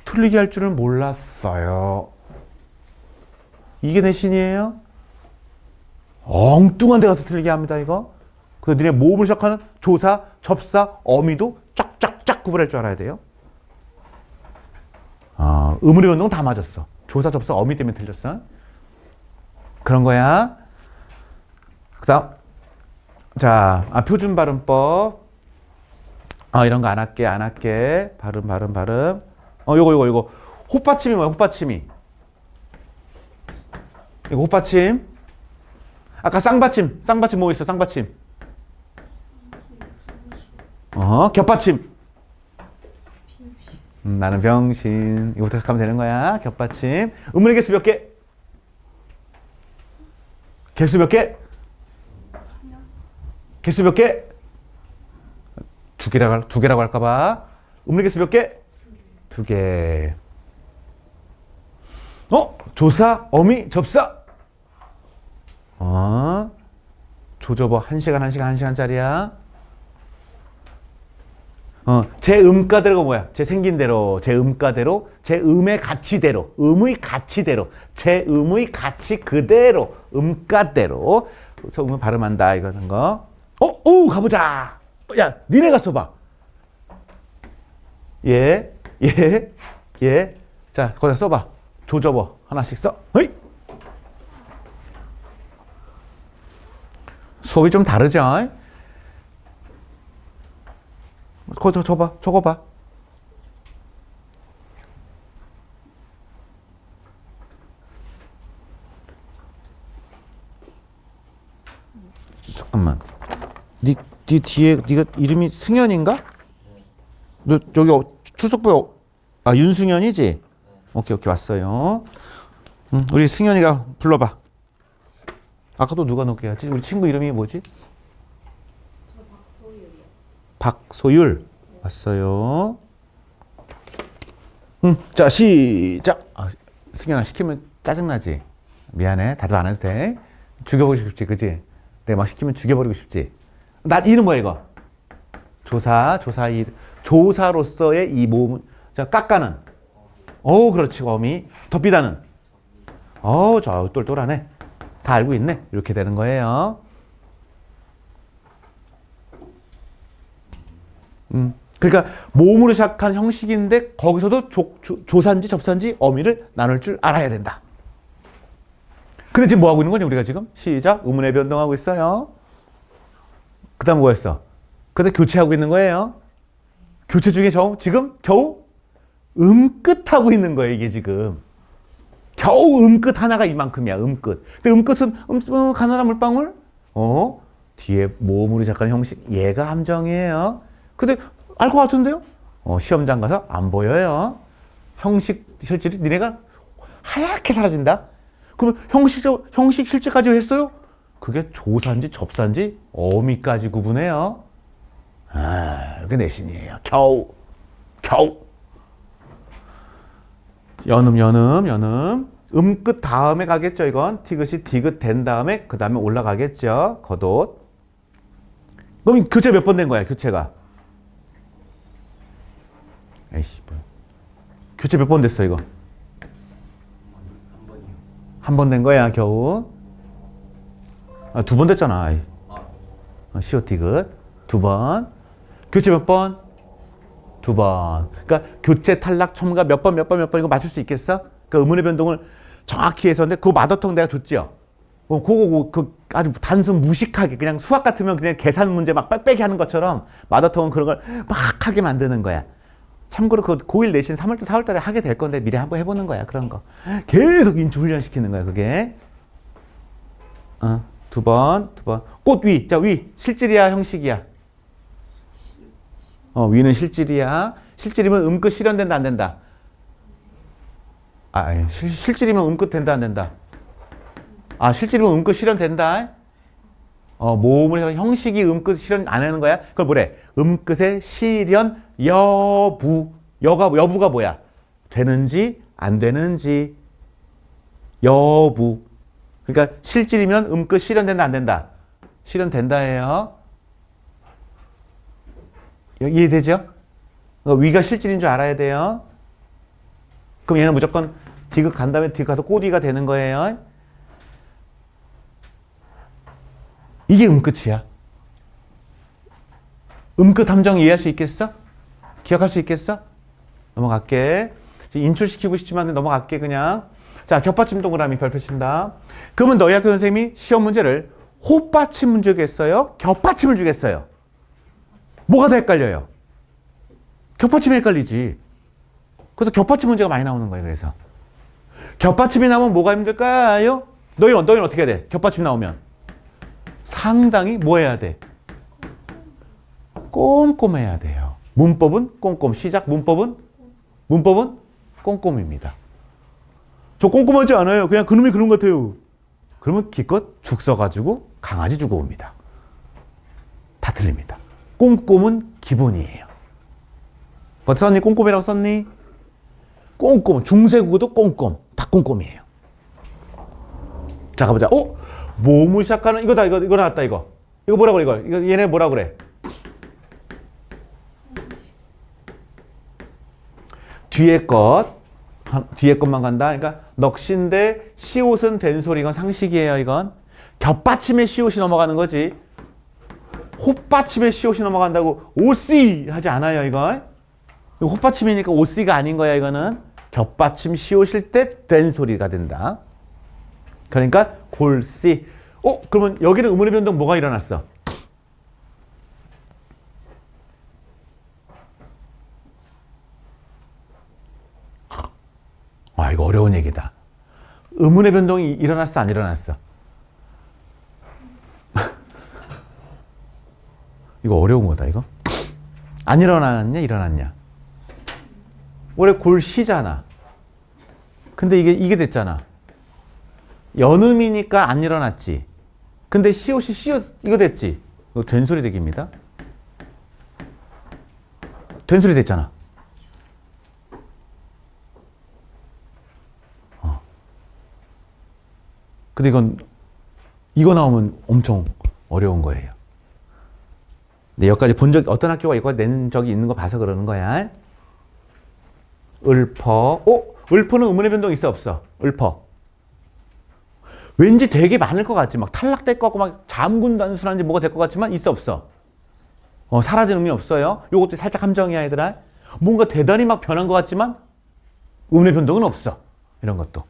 틀리게 할 줄은 몰랐어요. 이게 내 신이에요? 엉뚱한 데 가서 틀리게 합니다, 이거. 그래서 니네 모음으로 시작하는 조사, 접사, 어미도 쫙쫙쫙 구분할 줄 알아야 돼요. 의문의 변동은 다 맞았어. 조사, 접사, 어미 때문에 틀렸어. 그런 거야. 그 다음. 자, 표준 발음법. 이런 거 안 할게. 발음. 요거. 호빠침이 뭐야, 호빠침이? 이거 호빠침. 아까 쌍받침 뭐 있어, 쌍받침? 겹받침. 나는 병신. 이거부터 시작하면 되는 거야. 겹받침. 의문의 개수 몇 개? 개수 몇 개? 두 개라고 할까봐. 의문의 개수 몇 개? 2개. 조사, 어미, 접사. 조접어 1시간짜리야. 제 음가대로가 뭐야? 제 생긴 대로, 제 음가대로, 제 음의 가치대로, 음의 가치대로, 제 음의 가치 그대로, 음가대로. 그래서 음을 발음한다, 이거 하는 거. 가보자. 야, 니네가 써봐. 예. 자, 거기다 써봐. 조접어 하나씩 써. 허이! 수업이 좀 다르죠? 적어봐. 잠깐만. 네 뒤에 네가 이름이 승현인가? 너 저기 출석부에 윤승현이지? 오케이 왔어요. 우리 승현이가 불러봐. 아까 또 누가 넣게 하지? 우리 친구 이름이 뭐지? 저 박소율이요. 박소율. 왔어요. 자, 시작. 승현아, 시키면 짜증나지? 미안해. 다들 안 해도 돼. 죽여버리고 싶지, 그지? 내가 막 시키면 죽여버리고 싶지? 나 이름 뭐야, 이거? 조사로서의 이 모음. 자, 깎아는. 그렇지, 어미. 덮비다는. 저 똘똘하네. 다 알고 있네. 이렇게 되는 거예요. 그러니까 모음으로 시작한 형식인데 거기서도 조사인지 접사인지 어미를 나눌 줄 알아야 된다. 근데 지금 뭐 하고 있는 거냐 우리가 지금? 시작. 의문의 변동하고 있어요. 그 다음 뭐였어? 그 다음 교체하고 있는 거예요. 교체 중에 지금 겨우 음끝하고 있는 거예요. 이게 지금. 겨우 음끝 하나가 이만큼이야. 음끝. 근데 음끝은 가나다 물방울? 뒤에 모음으로 시작하는 형식. 얘가 함정이에요. 근데 알 것 같은데요? 시험장 가서 안 보여요. 형식 실질이 니네가 하얗게 사라진다? 그러면 형식 실질까지 했어요? 그게 조사인지 접사인지 어미까지 구분해요. 이게 내신이에요. 겨우. 연음. 음끝 다음에 가겠죠, 이건. 티귿이 디귿 된 다음에, 그 다음에 올라가겠죠. 겉옷. 그럼 교체 몇 번 된 거야, 교체가? 에이씨, 뭐. 교체 몇 번 됐어, 이거? 한 번 된 거야, 겨우. 2번 됐잖아. 시오 티귿. 2번. 교체 몇 번? 2번. 그러니까 교체 탈락 첨가 몇 번 이거 맞출 수 있겠어? 그러니까 의문의 변동을 정확히 해서 근데 그거 마더텅 내가 줬지요. 그거 아주 단순 무식하게 그냥 수학 같으면 그냥 계산 문제 막 빽빽이 하는 것처럼 마더텅은 그런 걸 막 하게 만드는 거야. 참고로 그 고1 내신 3월달 4월달에 하게 될 건데 미리 한번 해보는 거야. 그런 거 계속 인주 훈련시키는 거야. 그게 2번. 꽃 위. 자, 위 실질이야 형식이야? 위는 실질이야. 실질이면 음끝 실현된다 안 된다? 실질이면 음끝 된다 안 된다? 실질이면 음끝 실현된다. 모음을 해서 형식이 음끝 실현 안 하는 거야? 그걸 뭐래? 음끝의 실현 여부가 뭐야? 되는지 안 되는지 여부. 그러니까 실질이면 음끝 실현된다 안 된다? 실현된다예요. 이해되죠? 위가 실질인 줄 알아야 돼요. 그럼 얘는 무조건 디귿 간 다음에 디귿 가서 꼬디가 되는 거예요. 이게 음끝이야. 음끝 함정 이해할 수 있겠어? 기억할 수 있겠어? 넘어갈게. 인출시키고 싶지만 넘어갈게 그냥. 자, 겹받침 동그라미 별표 친다. 그러면 너희 학교 선생님이 시험 문제를 호받침을 주겠어요? 겹받침을 주겠어요? 뭐가 더 헷갈려요? 겹받침이 헷갈리지. 그래서 겹받침 문제가 많이 나오는 거예요. 그래서 겹받침이 나오면 뭐가 힘들까요? 너희는 어떻게 해야 돼? 겹받침 나오면 상당히 뭐 해야 돼? 꼼꼼해야 돼요. 문법은 꼼꼼. 시작. 문법은 꼼꼼입니다. 저 꼼꼼하지 않아요. 그냥 그놈이 그런 것 같아요. 그러면 기껏 죽 써가지고 강아지 주고 옵니다. 다 틀립니다. 꼼꼼은 기본이에요. 어떻게 썼니? 꼼꼼이라고 썼니? 꼼꼼. 중세국어도 꼼꼼. 다 꼼꼼이에요. 자, 가보자. 모음을 시작하는 이거 나왔다 이거. 이거 뭐라 그래 이거 얘네 뭐라 그래? 뒤에 것만 간다. 그러니까 넋인데 시옷은 된 소리. 이건 상식이에요. 이건 겹받침에 시옷이 넘어가는 거지. 호받침에 시옷이 넘어간다고 오씨 하지 않아요. 이건 호받침이니까 오씨가 아닌 거야. 이거는 겹받침 시옷일 때 된 소리가 된다. 그러니까 골씨. 그러면 여기는 의문의 변동 뭐가 일어났어? 이거 어려운 얘기다. 의문의 변동이 일어났어 안 일어났어? 이거 어려운 거다, 이거. 안 일어났냐, 일어났냐? 원래 골시잖아. 근데 이게 됐잖아. 연음이니까 안 일어났지. 근데 시옷이 시옷, 이거 됐지. 이거 된소리 대기입니다. 된소리 됐잖아. 근데 이거 나오면 엄청 어려운 거예요. 근데 여기까지 어떤 학교가 이거 낸 적이 있는 거 봐서 그러는 거야. 읊어. 읊어는 의문의 변동 있어, 없어? 읊어. 왠지 되게 많을 것 같지. 막 탈락될 것 같고, 막 잠군 단수라는지 뭐가 될 것 같지만 있어, 없어? 사라진 의미 없어요. 요것도 살짝 함정이야, 얘들아. 뭔가 대단히 막 변한 것 같지만 의문의 변동은 없어. 이런 것도.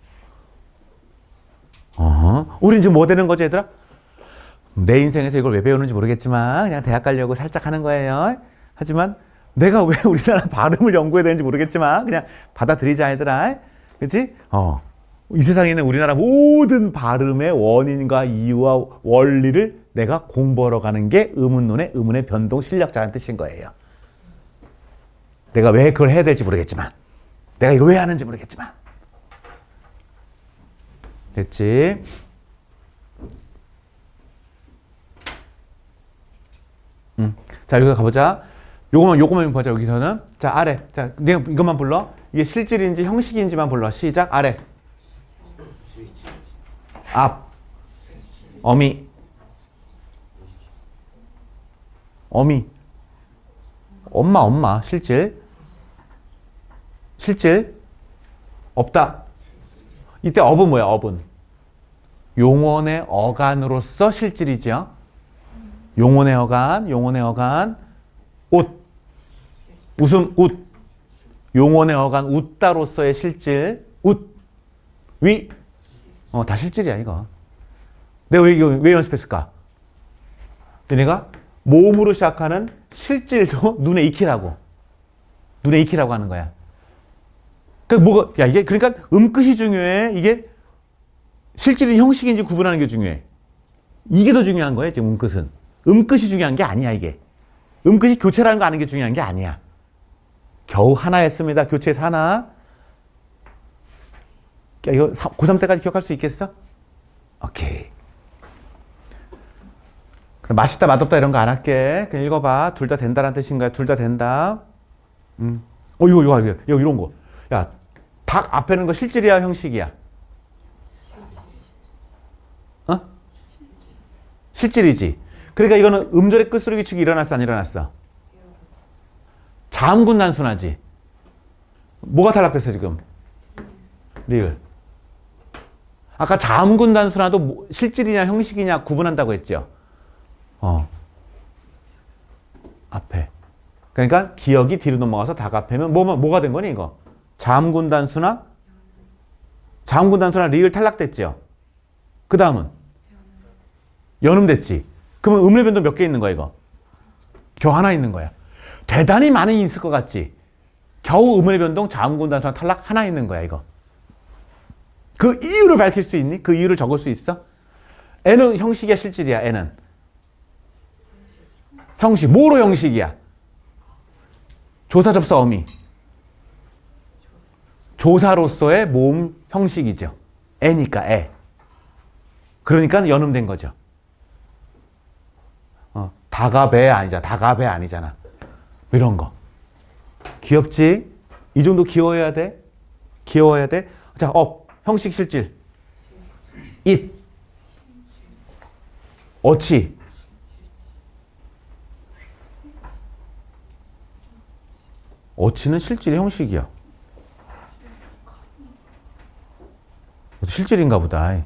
우린 지금 뭐 되는 거지, 얘들아? 내 인생에서 이걸 왜 배우는지 모르겠지만 그냥 대학 가려고 살짝 하는 거예요. 하지만 내가 왜 우리나라 발음을 연구해야 되는지 모르겠지만 그냥 받아들이자, 얘들아. 그치? 이 세상에 있는 우리나라 모든 발음의 원인과 이유와 원리를 내가 공부하러 가는 게 의문론의 의문의 변동 실력자라는 뜻인 거예요. 내가 왜 그걸 해야 될지 모르겠지만, 내가 이거 왜 하는지 모르겠지만. 됐지? 자, 여기 가보자. 요거만 보자, 여기서는. 자, 아래. 자, 내가 이것만 불러. 이게 실질인지 형식인지만 불러. 시작. 아래. 앞. 어미. 엄마. 실질. 없다. 이때 업은 뭐야, 업은? 용언의 어간으로서 실질이죠. 용언의 어간. 옷. 웃음, 웃. 용언의 어간, 웃다로서의 실질. 웃. 위. 다 실질이야, 이거. 내가 왜 연습했을까? 내가 모음으로 시작하는 실질도 눈에 익히라고 하는 거야. 그러니까 음끝이 중요해. 이게 실질인 형식인지 구분하는 게 중요해. 이게 더 중요한 거야, 지금 음끝은. 음끝이 중요한 게 아니야, 이게. 음끝이 교체라는 거 아는 게 중요한 게 아니야. 겨우 하나 했습니다. 교체에서 하나. 이거 고3 때까지 기억할 수 있겠어? 오케이. 맛있다, 맛없다 이런 거 안 할게. 그냥 읽어봐. 둘 다 된다라는 뜻인가요? 둘 다 된다. 이거 이런 거. 야, 닭 앞에는 거 실질이야, 형식이야? 실질이지. 그러니까 이거는 음절의 끝소리 규칙이 일어났어, 안 일어났어? 자음군 단순하지. 뭐가 탈락됐어, 지금? 리을. 아까 자음군 단순화도 실질이냐 형식이냐 구분한다고 했죠. 앞에. 그러니까 기억이 뒤로 넘어가서 닭 앞에면 뭐가 된 거니, 이거? 자음군 단순화 리을 탈락됐죠. 그 다음은 연음됐지. 그러면 음의 변동 몇 개 있는 거야, 이거? 겨우 하나 있는 거야. 대단히 많이 있을 것 같지. 겨우 음의 변동 자음군 단순화 탈락 하나 있는 거야, 이거. 그 이유를 밝힐 수 있니? 그 이유를 적을 수 있어? N은 형식이야, 실질이야, N은? 형식. 뭐로 형식이야? 조사, 접사, 어미. 조사로서의 모음 형식이죠. 애니까, 애. 그러니까 연음된 거죠. 다가배 아니잖아. 이런 거. 귀엽지? 이 정도 귀여워야 돼? 자, 형식 실질. it. 어치. 어치는 실질의 형식이야. 실질인가 보다.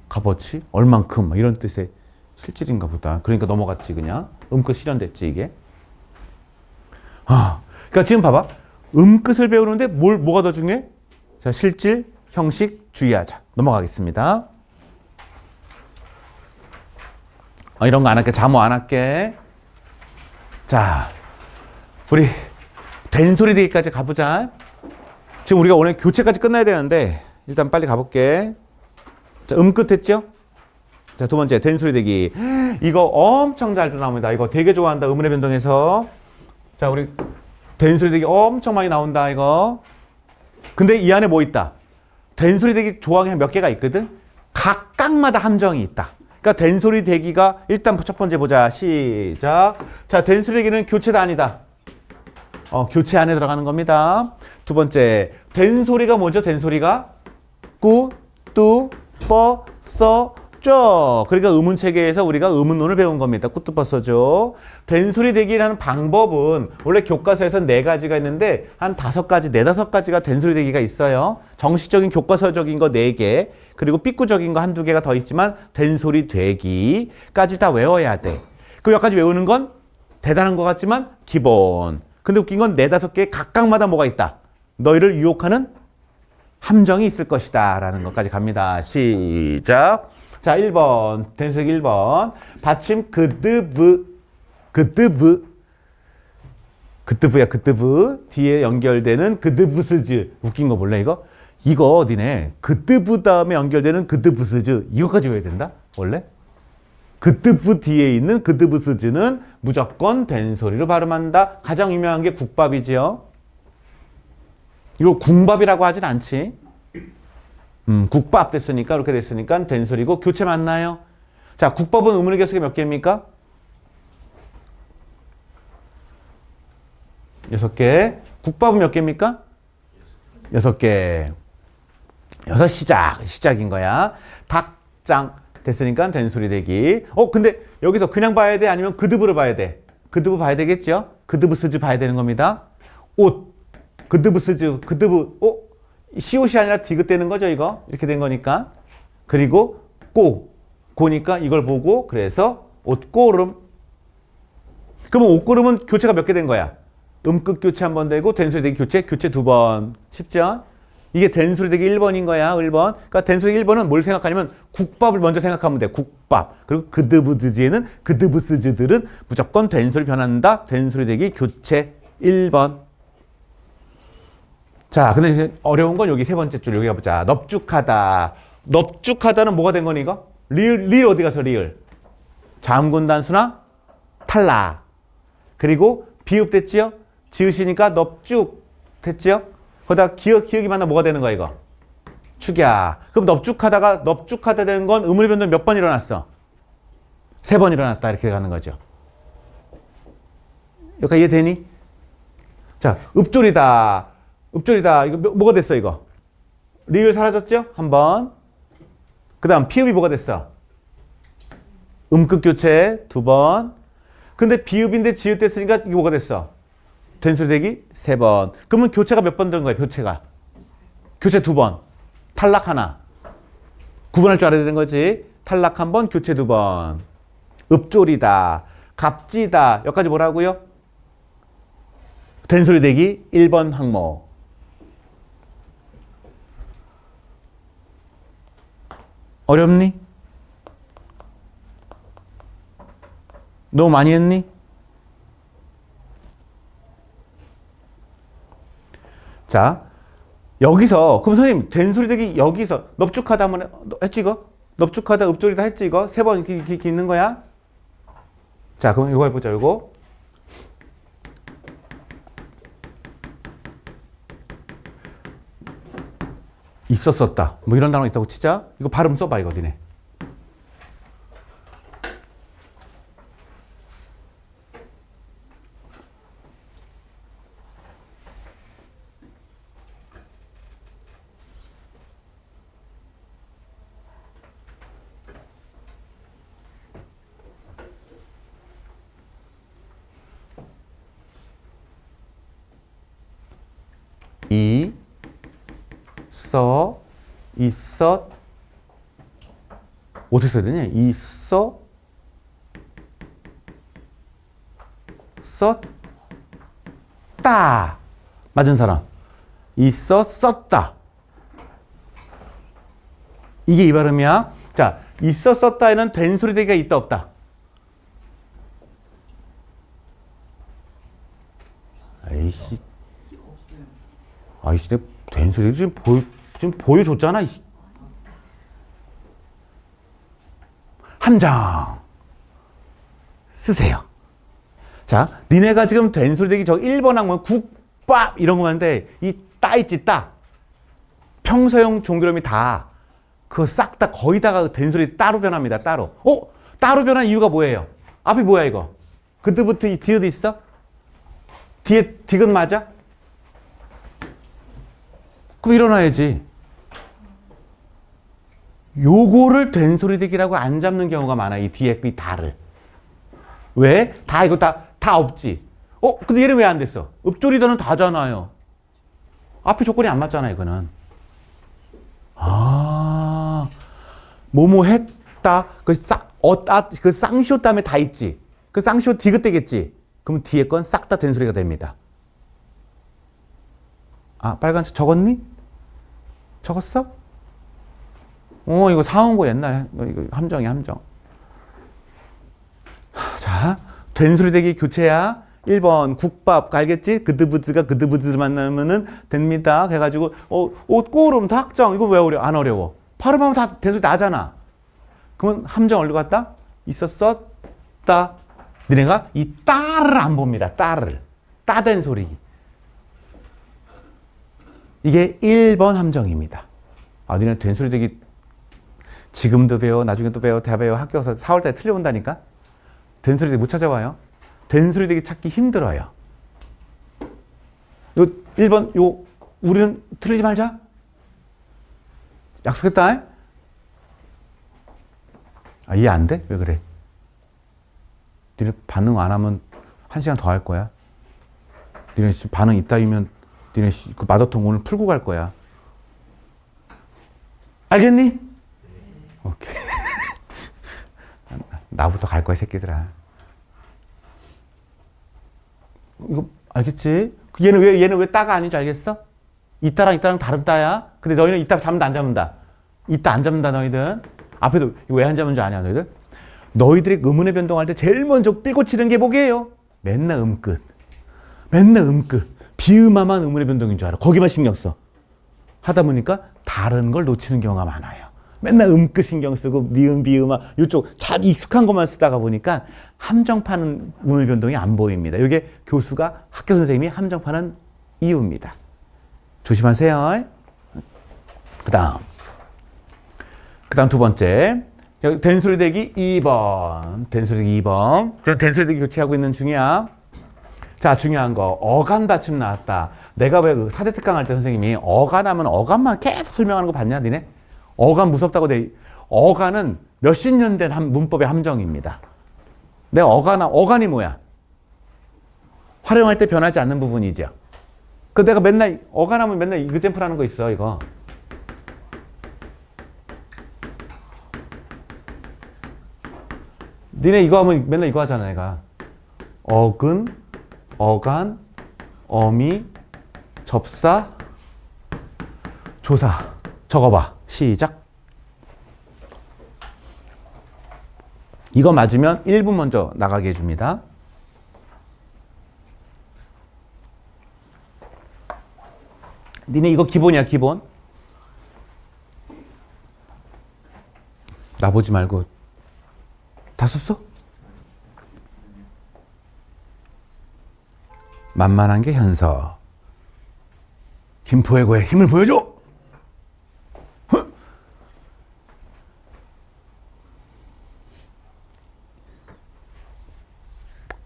값어치? 얼만큼? 이런 뜻의 실질인가 보다. 그러니까 넘어갔지, 그냥. 음끝 실현됐지, 이게. 그러니까 지금 봐봐. 음끝을 배우는데 뭐가 더 중요해? 자, 실질, 형식, 주의하자. 넘어가겠습니다. 이런 거 안 할게. 자모 안 할게. 자, 우리 된소리 되기까지 가보자. 지금 우리가 오늘 교체까지 끝나야 되는데 일단 빨리 가볼게. 자, 음끝 했죠? 자, 두 번째 된소리 대기. 이거 엄청 잘 나옵니다. 이거 되게 좋아한다. 의문의 변동에서. 자, 우리 된소리 대기 엄청 많이 나온다. 이거. 근데 이 안에 뭐 있다? 된소리 대기 조항이 몇 개가 있거든. 각각마다 함정이 있다. 그러니까 된소리 대기가 일단 첫 번째 보자. 시작. 자, 된소리 대기는 교체다 아니다. 교체 안에 들어가는 겁니다. 두 번째, 된소리가 뭐죠? 된소리가 꾸, 뚜, 뻐, 써, 쪄. 그러니까 의문 체계에서 우리가 의문론을 배운 겁니다. 꾸뚜빠써죠. 된소리 대기라는 방법은 원래 교과서에서 4가지가 있는데 한 5가지, 4-5가지가 된소리 대기가 있어요. 정식적인 교과서적인 거 4개, 그리고 삐꾸적인 거 1-2개가 더 있지만 된소리 대기까지 다 외워야 돼. 그 몇 가지 외우는 건 대단한 것 같지만 기본. 근데 웃긴 건 4-5개 각각마다 뭐가 있다. 너희를 유혹하는 함정이 있을 것이다 라는 것까지 갑니다. 시작. 자, 1번 된소리 1번 받침 그드브 그드브야 그드브 뒤에 연결되는 그드브스즈. 웃긴 거 몰라 이거? 이거 니네 그드브 다음에 연결되는 그드브스즈 이거까지 외워야 된다 원래? 그드브 뒤에 있는 그드브스즈는 무조건 된소리로 발음한다. 가장 유명한 게 국밥이지요. 이거 궁밥이라고 하진 않지. 국밥 됐으니까 이렇게 됐으니까 된소리고 교체 맞나요? 자, 국밥은 의문의 개수가 몇 개입니까? 6개. 국밥은 몇 개입니까? 6개. 6 시작인 거야. 닭장 됐으니까 된소리 대기. 근데 여기서 그냥 봐야 돼? 아니면 그드브를 봐야 돼? 그드브 봐야 되겠죠? 그드브 스즈 봐야 되는 겁니다. 옷. 그드브 스즈. 그드브. 시옷이 아니라 디귿되는 거죠, 이거? 이렇게 된 거니까. 그리고 고니까 이걸 보고 그래서 옷고름. 그러면 옷고름은 교체가 몇 개 된 거야? 음끝 교체 한 번 되고 된소리 대기 교체 2번. 쉽죠? 이게 된소리 대기 1번인 거야, 1번. 그러니까 된소리 1번은 뭘 생각하냐면 국밥을 먼저 생각하면 돼. 국밥. 그리고 그드브드지에는 그드브스즈들은 무조건 된소리 변한다. 된소리 대기 교체 1번. 자, 근데 이제 어려운 건 여기 3번째 줄 여기 가보자. 넙죽하다. 넙죽하다는 뭐가 된 거니 이거? 리을 어디 가서 리을? 자음군 단수나 탈락. 그리고 비읍 됐지요? 지으시니까 넙죽 됐지요? 거기다 기억이 만나 뭐가 되는 거야 이거? 축야. 그럼 넙죽하다 되는 건 의문의 변동 몇 번 일어났어? 3번 일어났다 이렇게 가는 거죠. 여기까지 이해되니? 자, 읍졸이다. 이거 뭐가 됐어 이거? 리을 사라졌죠? 한 번. 그 다음 피읍이 뭐가 됐어? 음끝 교체 2번. 근데 비읍인데 지읒 됐으니까 이게 뭐가 됐어? 된소리 대기 3번. 그러면 교체가 몇 번 되는 거야? 교체 2번. 탈락 하나. 구분할 줄 알아야 되는 거지. 탈락 1번, 교체 2번. 읍졸이다. 갑지다. 여기까지 뭐라고요? 된소리 대기 1번 항목. 어렵니? 너무 많이 했니? 자, 여기서 그럼 선생님 된소리 대기 여기서 넙죽하다 한번 했지 이거? 넙죽하다 읍졸이다 했지 이거? 3번 이렇게 있는 거야? 자, 그럼 이거 해보자. 이거 있었었다. 뭐 이런 단어 있다고 치자. 이거 발음 써봐 이거 니네. 있었 어떻게 써야 되냐? 있었었다. 맞은 사람. 있었었다. 이게 이 발음이야. 자, 있었었다에는 된소리 대기가 있다 없다? 아이씨, 내가 된소리 지금 보여줬잖아. 함정 쓰세요. 자, 니네가 지금 된소리 대기 저 1번 항문 국밥 이런 거 하는데 이 따 있지 따. 평서형 종결음이 다 그거 싹 다 거의 다가 된소리 따로 변합니다. 따로. 따로 변한 이유가 뭐예요? 앞이 뭐야 이거? 그때부터 디귿 있어? 뒤에 디귿 맞아? 그럼 일어나야지. 요거를 된소리 대기라고 안 잡는 경우가 많아. 이 뒤에 이 다를. 왜? 다 이거 다 없지. 근데 얘는 왜 안 됐어? 읍조리더는 다잖아요. 앞에 조건이 안 맞잖아, 이거는. 뭐뭐 했다. 그 쌍시오 다음에 다 있지. 그 쌍시오 디귿 되겠지. 그럼 뒤에 건 싹 다 된소리가 됩니다. 빨간색 적었니? 적었어? 이거 사온 거 옛날, 이거 함정이야, 함정. 자, 된소리 대기 교체야. 1번 국밥 알겠지? 그드브드가 그드브드 만나면은 됩니다. 해가지고 꼬름 닭정 이거 왜 어려워? 안 어려워. 발음하면 다 된소리 나잖아. 그러면 함정 어디로 갔다? 있었어? 따. 너네가 이 따를 안 봅니다. 따를. 따된 소리. 이게 1번 함정입니다. 너네 된소리 대기 지금도 배워, 나중에도 배워, 다 배워. 학교 가서 4월달에 틀려온다니까? 된소리 대기 못 찾아와요. 된소리 대기 찾기 힘들어요. 요 1번 우리는 틀리지 말자. 약속했다. 이해 안 돼? 왜 그래? 니네 반응 안 하면 1시간 더 할 거야. 니네 반응 이따위면 니네 그 마더통 오늘 풀고 갈 거야. 알겠니? 오케이. 나부터 갈 거야, 새끼들아. 이거 알겠지? 얘는 왜 따가 아닌지 알겠어? 이따랑 다른 따야. 근데 너희는 이따 잡는다 안 잡는다. 이따 안 잡는다 너희들. 앞에도 이거 왜 안 잡는 줄 아냐 너희들? 너희들이 음운의 변동할 때 제일 먼저 삘고 치는 게 뭐게요? 맨날 음끝. 맨날 음끝. 비음화만 음운의 변동인 줄 알아. 거기만 신경 써. 하다 보니까 다른 걸 놓치는 경우가 많아요. 맨날 음끝 신경 쓰고 미음, 비음화 이쪽 잘 익숙한 것만 쓰다가 보니까 함정파는 음운의 변동이 안 보입니다. 이게 교수가 학교 선생님이 함정파는 이유입니다. 조심하세요. 그다음 두 번째. 된소리 대기 2번. 된소리 대기 2번. 된소리 대기 교체하고 있는 중이야. 자, 중요한 거. 어간 받침 나왔다. 내가 왜 그 사대 특강 할 때 선생님이 어간 하면 어간만 계속 설명하는 거 봤냐, 니네? 어간 무섭다고 어간은 몇십 년 된 문법의 함정입니다. 내가 어간이 뭐야? 활용할 때 변하지 않는 부분이죠. 내가 맨날 어간하면 맨날 이그젠플 하는 거 있어, 이거. 니네 이거 하면 맨날 이거 하잖아, 내가. 어근, 어간, 어미, 접사, 조사. 적어봐. 시작. 이거 맞으면 1분 먼저 나가게 해줍니다. 니네 이거 기본이야, 기본. 나 보지 말고 다 썼어? 만만한 게 현서. 김포해고의 힘을 보여줘!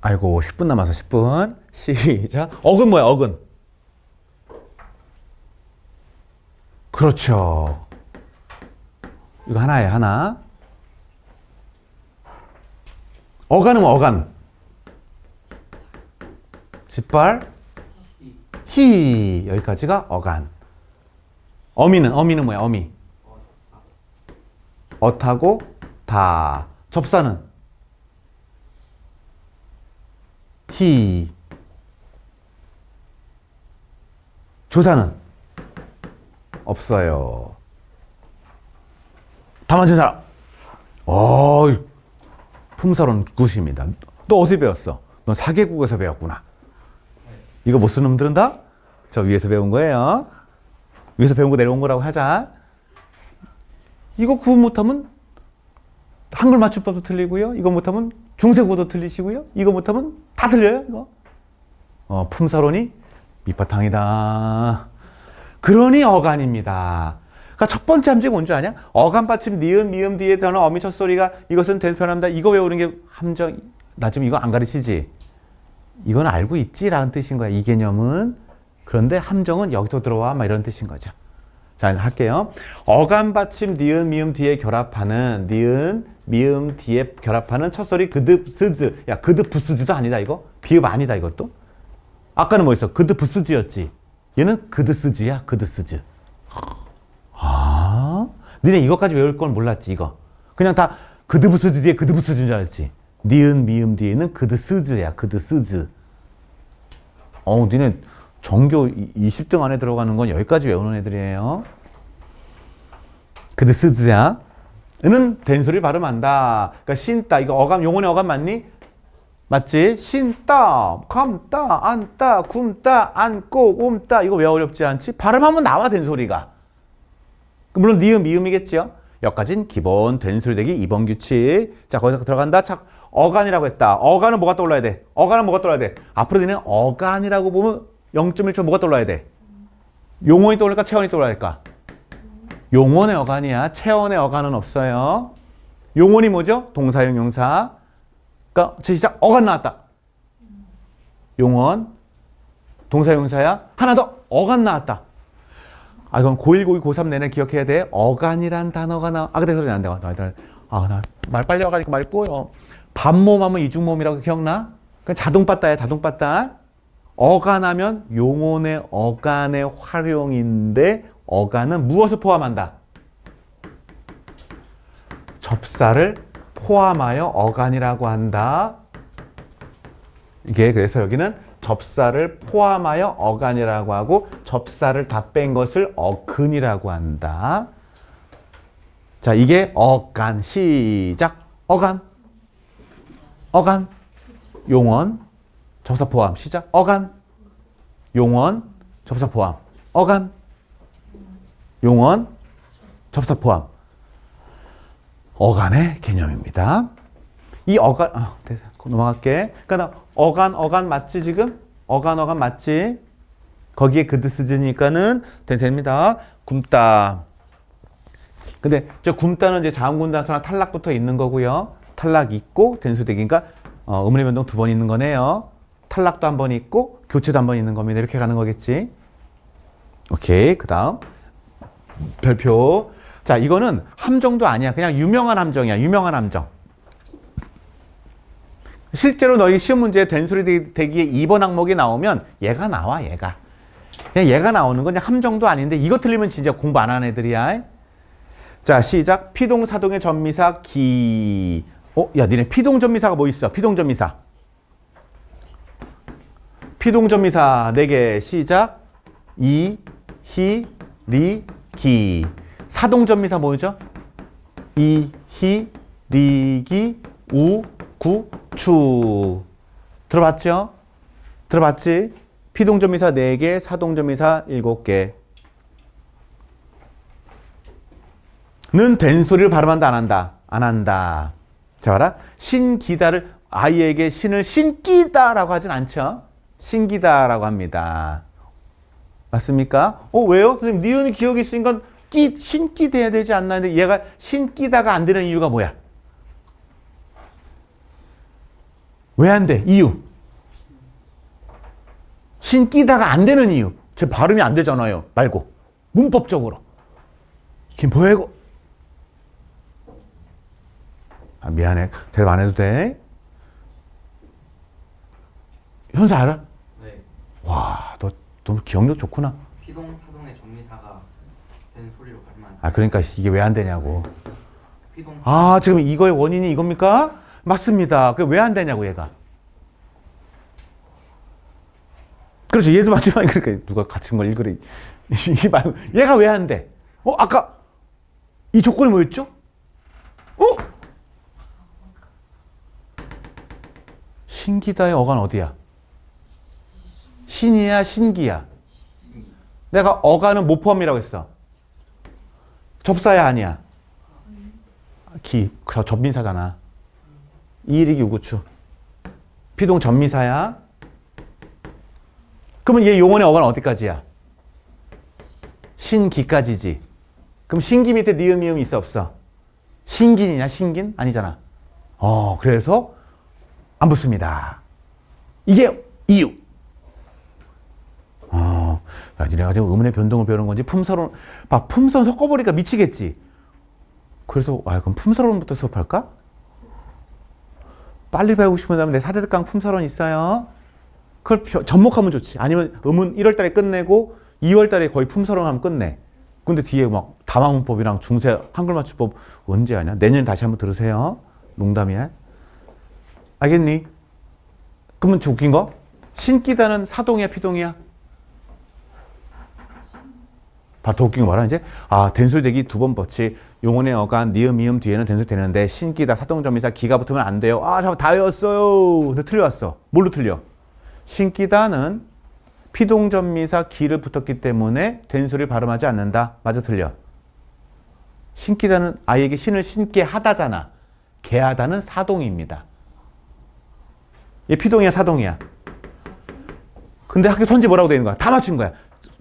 아이고 10분 남아서 10분. 시작. 어근 뭐야, 어근? 그렇죠. 이거 하나예요, 하나. 어간은 뭐, 어간? 짓발, 히. 여기까지가 어간. 어미는 뭐야, 어미? 어타고 다. 접사는? 히. 조사는? 없어요. 다 맞춘 사람? 품사론 굿입니다. 너 어디서 배웠어? 넌 사계국에서 배웠구나. 이거 못 쓰는 놈들은 다? 저 위에서 배운 거예요. 위에서 배운 거 내려온 거라고 하자. 이거 구분 못하면 한글 맞춤법도 틀리고요. 이거 못하면 중세국어도 틀리시고요. 이거 못하면 다 틀려요. 이거. 품사론이 밑바탕이다. 그러니 어간입니다. 그러니까 첫 번째 함정이 뭔 줄 아냐? 어간 받침 니은 미음 뒤에 더는 어미 첫 소리가 이것은 대수 변합니다. 이거 외우는 게 함정. 나 지금 이거 안 가르치지? 이건 알고 있지라는 뜻인 거야. 이 개념은. 그런데 함정은 여기서 들어와 막 이런 뜻인 거죠. 자, 할게요. 어간 받침 니은 미음 뒤에 결합하는 니은 미음 뒤에 결합하는 첫 소리 그드 스즈. 야, 그드 부스즈도 아니다 이거. 비읍 아니다 이것도. 아까는 뭐 있어? 그드 부스즈였지. 얘는 그드 스즈야. 그드 스즈. 아, 니네 이것까지 외울 건 몰랐지 이거. 그냥 다 그드 부스즈 뒤에 그드 부스즈인 줄 알았지. 니은 미음 뒤에는 그드 스즈야. 그드 스즈. 니네 전교 20등 안에 들어가는 건 여기까지 외우는 애들이에요. 그드 스즈야. 는 된소리 발음한다. 그러니까 신따. 이거 어감, 용언의 어감 맞니? 맞지? 신따, 감따, 안따, 굼따, 안고, 옴따. 이거 왜 어렵지 않지? 발음하면 나와 된소리가. 물론 니은, 미음이겠죠? 여기까지는 기본 된소리 되기 2번 규칙. 자, 거기서 들어간다. 자, 어간이라고 했다. 어간은 뭐가 떠올라야 돼? 어간은 뭐가 떠올라야 돼? 앞으로 니네 어간이라고 보면 0.1초 뭐가 떠올라야 돼? 용언이 떠올릴까? 체언이 떠올릴까? 용언의 어간이야. 체언의 어간은 없어요. 용언이 뭐죠? 동사용 용사. 그러니까 시작. 어간 나왔다. 용언. 동사용 용사야. 하나 더. 어간 나왔다. 아, 이건 고1, 고2, 고3 내내 기억해야 돼. 어간이란 단어가 나와. 근데 소리 안 돼. 나 말 빨리 와가니까 말이 꼬여. 반모하면 이중모음이라고 기억나? 그냥 자동빠따야. 자동빠따. 어간하면 용언의 어간의 활용인데 어간은 무엇을 포함한다? 접사를 포함하여 어간이라고 한다. 이게 그래서 여기는 접사를 포함하여 어간이라고 하고 접사를 다 뺀 것을 어근이라고 한다. 자, 이게 어간. 시작. 어간. 어간. 용언. 접사 포함. 시작. 어간. 용언. 접사 포함. 어간. 용언. 접사 포함. 어간의 개념입니다. 이 어간, 넘어갈게. 그러니까 어간 맞지 지금? 어간 맞지? 거기에 그드 스즈니까는 됩니다. 굼따. 근데 저 굼따는 이제 자음군단수랑 탈락 붙어 있는 거고요. 탈락 있고 된수대기니까 음운의 변동 2번 있는 거네요. 탈락도 한 번 있고 교체도 한 번 있는 겁니다. 이렇게 가는 거겠지. 오케이. 그 다음 별표. 자, 이거는 함정도 아니야. 그냥 유명한 함정이야. 유명한 함정. 실제로 너희 시험 문제에 된소리 대기에 2번 항목이 나오면 얘가 나와. 얘가. 그냥 얘가 나오는 건 그냥 함정도 아닌데 이거 틀리면 진짜 공부 안 하는 애들이야. 자, 시작. 피동사동의 전미사 기. 야, 니네 피동전미사가 뭐 있어? 피동전미사. 피동전미사 4개. 시작. 이, 히, 리, 기. 사동전미사 뭐죠? 이, 히, 리, 기, 우, 구, 추. 들어봤죠? 들어봤지? 피동전미사 4개, 사동전미사 7개. 는 된소리를 발음한다, 안 한다? 안 한다. 자, 봐라. 신기다를 아이에게 신을 신기다라고 하진 않죠? 신기다라고 합니다. 맞습니까? 왜요? 선생님, 니은이 기억이 있으니까 신기 돼야 되지 않나? 근데 얘가 신기다가 안 되는 이유가 뭐야? 왜 안 돼? 이유. 신기다가 안 되는 이유. 제 발음이 안 되잖아요. 말고. 문법적으로. 김포해고. 미안해. 대답 안 해도 돼? 현수 알아? 네. 와, 너 기억력 좋구나. 피동사동의 전미사가 된 소리로 발만. 그러니까 이게 왜 안 되냐고. 피동. 지금 이거의 원인이 이겁니까? 맞습니다. 그게 왜 안 되냐고, 얘가. 그렇죠. 얘도 마지막에 그러니까 누가 같은 걸 읽으래. 이게 말고 얘가 왜 안 돼? 아까 이 조건이 뭐였죠? 신기다의 어간 어디야? 신이야, 신기야? 내가 어간은 뭐 포함이라고 했어? 접사야, 아니야? 저 전미사잖아. 이일이기 우구추. 피동 전미사야. 그러면 얘 용언의 어간은 어디까지야? 신기까지지. 그럼 신기 밑에 니은 미음이 있어 없어? 신긴이냐 신긴? 아니잖아. 그래서 안 붙습니다. 이게 이유. 야, 니네가 지금 음운의 변동을 배우는 건지 품서론, 막 품선 섞어버리니까 미치겠지. 그래서 그럼 품서론부터 수업할까? 빨리 배우고 싶으면 내 4대 특강 품서론 있어요. 그걸 접목하면 좋지. 아니면 음운 1월 달에 끝내고 2월 달에 거의 품서론 하면 끝내. 근데 뒤에 막 다마문법이랑 중세 한글맞춤법 언제 하냐? 내년에 다시 한번 들으세요. 농담이야. 알겠니? 그러면 웃긴 거? 신기다는 사동이야 피동이야? 더 웃긴 거 봐라 이제. 된술대기 2번 법칙. 용언의 어간 니은 미음 뒤에는 된술 되는데 신기다 사동점이사 기가 붙으면 안 돼요. 저 다 외웠어요. 근데 틀려왔어. 뭘로 틀려? 신기다는 피동점미사 기를 붙었기 때문에 된술이 발음하지 않는다. 맞아 틀려? 신기다는 아이에게 신을 신게 하다잖아. 개하다는 사동입니다. 얘 피동이야 사동이야? 근데 학교 선지 뭐라고 되어 있는 거야? 다 맞춘 거야.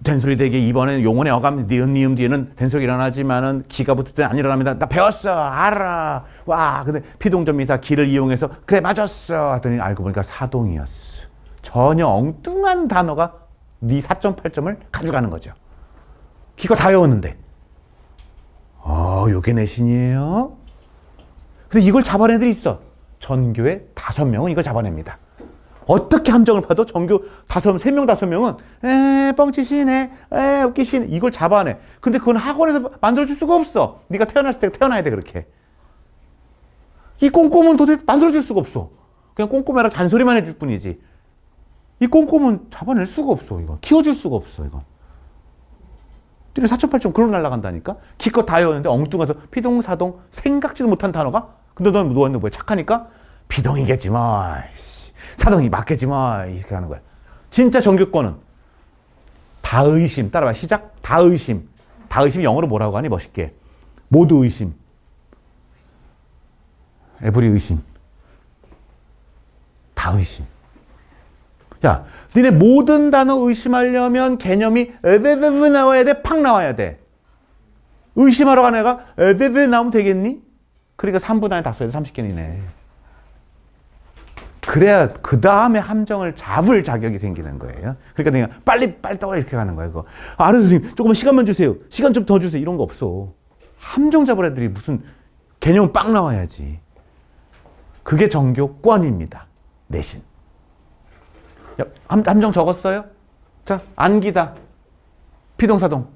된소리 되게 이번엔 용언의 어감 니은 미음 뒤에는 된소리 일어나지만은 기가 붙을 때 안 일어납니다. 나 배웠어. 알아. 와 근데 피동점미사 기를 이용해서 그래 맞았어 하더니 알고 보니까 사동이었어. 전혀 엉뚱한 단어가 네 4.8점을 가져가는 거죠. 기가 다 외웠는데. 요게 내신이에요. 근데 이걸 잡아낸 애들이 있어. 전교에 5명은 이걸 잡아냅니다. 어떻게 함정을 파도 전교 3명, 5명은 뻥치시네, 웃기시네 이걸 잡아내. 근데 그건 학원에서 만들어줄 수가 없어. 네가 태어났을 때 태어나야 돼 그렇게. 이 꼼꼼은 도대체 만들어줄 수가 없어. 그냥 꼼꼼해라 잔소리만 해줄 뿐이지. 이 꼼꼼은 잡아낼 수가 없어. 이거 키워줄 수가 없어. 이거. 니네 4.8점 글로 날아간다니까. 기껏 다 외웠는데 엉뚱해서 피동, 사동 생각지도 못한 단어가. 근데 넌 뭐야 착하니까 피동이겠지 뭐. 사동이 맞겠지 뭐 이렇게 하는 거야. 진짜 정규권은 다의심. 따라봐. 시작. 다의심. 다의심 영어로 뭐라고 하니 멋있게. 모두 의심. 에브리 의심. 다의심. 야, 니네 모든 단어 의심하려면 개념이 에베베베 나와야 돼? 팍 나와야 돼? 의심하러 가는 애가 에베베 나오면 되겠니? 그러니까 3분 안에 다 써야 돼. 30개니네. 그래야 그 다음에 함정을 잡을 자격이 생기는 거예요. 그러니까 내가 빨리 떠 이렇게 가는 거예요. 알았어요 선생님. 조금만 시간만 주세요. 시간 좀 더 주세요. 이런 거 없어. 함정 잡을 애들이 무슨 개념 빡 나와야지. 그게 정교권입니다. 내신. 야, 함정 적었어요? 자, 안기다. 피동사동.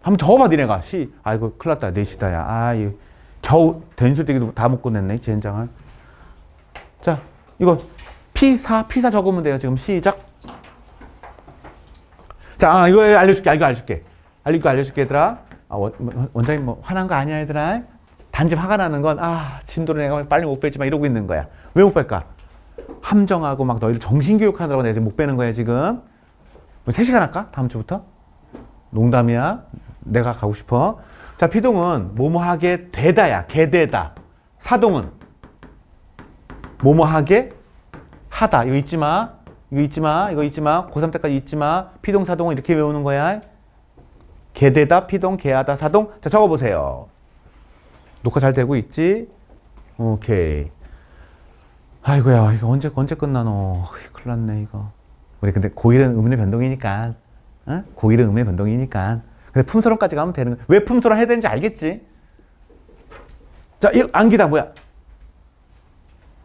한번 적어봐 니네가. 아이고 큰일 났다. 내시다야. 이거 겨우 된술대기도 다 못 끝냈네. 젠장을. 자, 이거 피사 적으면 돼요. 지금 시작. 자, 이거 알려줄게. 이거 알려줄게 얘들아. 원장님 뭐 화난 거 아니야 얘들아. 단지 화가 나는 건 진도를 내가 빨리 못 뺐지만 이러고 있는 거야. 왜 못 뺄까? 함정하고 막 너희를 정신교육하느라고 내가 지금 못 빼는 거야 지금. 3시간 할까? 다음 주부터? 농담이야. 내가 가고 싶어. 자, 피동은 뭐뭐하게 되다야. 개되다. 사동은 뭐뭐하게 하다. 이거 잊지 마. 이거 잊지 마. 고3 때까지 잊지 마. 피동, 사동은 이렇게 외우는 거야. 개되다, 피동, 개하다, 사동. 자, 적어보세요. 녹화 잘 되고 있지? 오케이. 아이고야, 이거 언제 끝나노? 큰일 났네, 이거. 우리 근데 고1은 음의 변동이니까. 어? 고1은 음의 변동이니까. 근데 품서론까지 가면 되는 거야. 왜 품서론 해야 되는지 알겠지? 자, 이 안기다 뭐야?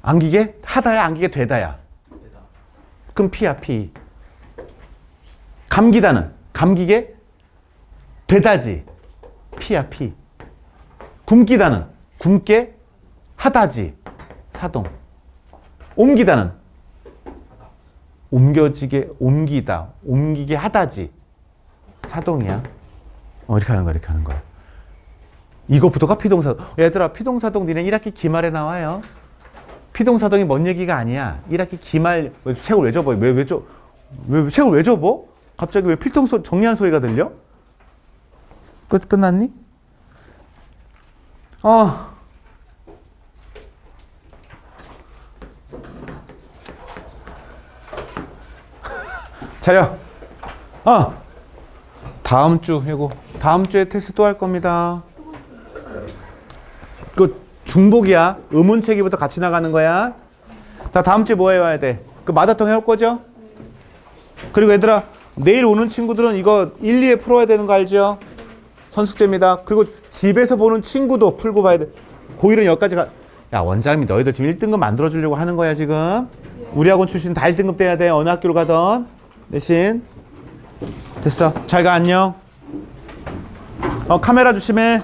안기게? 하다야, 안기게 되다야? 되다. 그럼 피야, 피. 감기다는? 감기게? 되다지? 피야, 피. 굶기다는? 굶게? 하다지? 사동. 옮기다는? 옮겨지게, 옮기다. 옮기게 하다지? 사동이야. 이렇게 하는 거야. 이것부터가 피동사동. 얘들아, 피동사동 니네 1학기 기말에 나와요. 피동사동이 뭔 얘기가 아니야. 1학기 기말, 책을 왜 접어? 왜 책을 왜 접어? 갑자기 왜 필통 정리한 소리가 들려? 끝났니? 차려. 다음 주 이거 다음 주에 테스트 또 할 겁니다. 그 중복이야. 의문체기부터 같이 나가는 거야. 자, 다음 주에 뭐 해와야 돼? 그 마다통 해올 거죠? 그리고 얘들아, 내일 오는 친구들은 이거 1, 2에 풀어야 되는 거 알죠? 선숙제입니다. 그리고 집에서 보는 친구도 풀고 봐야 돼. 고1은 여기까지 가. 야, 원장님이 너희들 지금 1등급 만들어주려고 하는 거야, 지금. 우리 학원 출신 다 1등급 돼야 돼. 어느 학교로 가던. 대신. 됐어. 잘 가, 안녕. 카메라 조심해.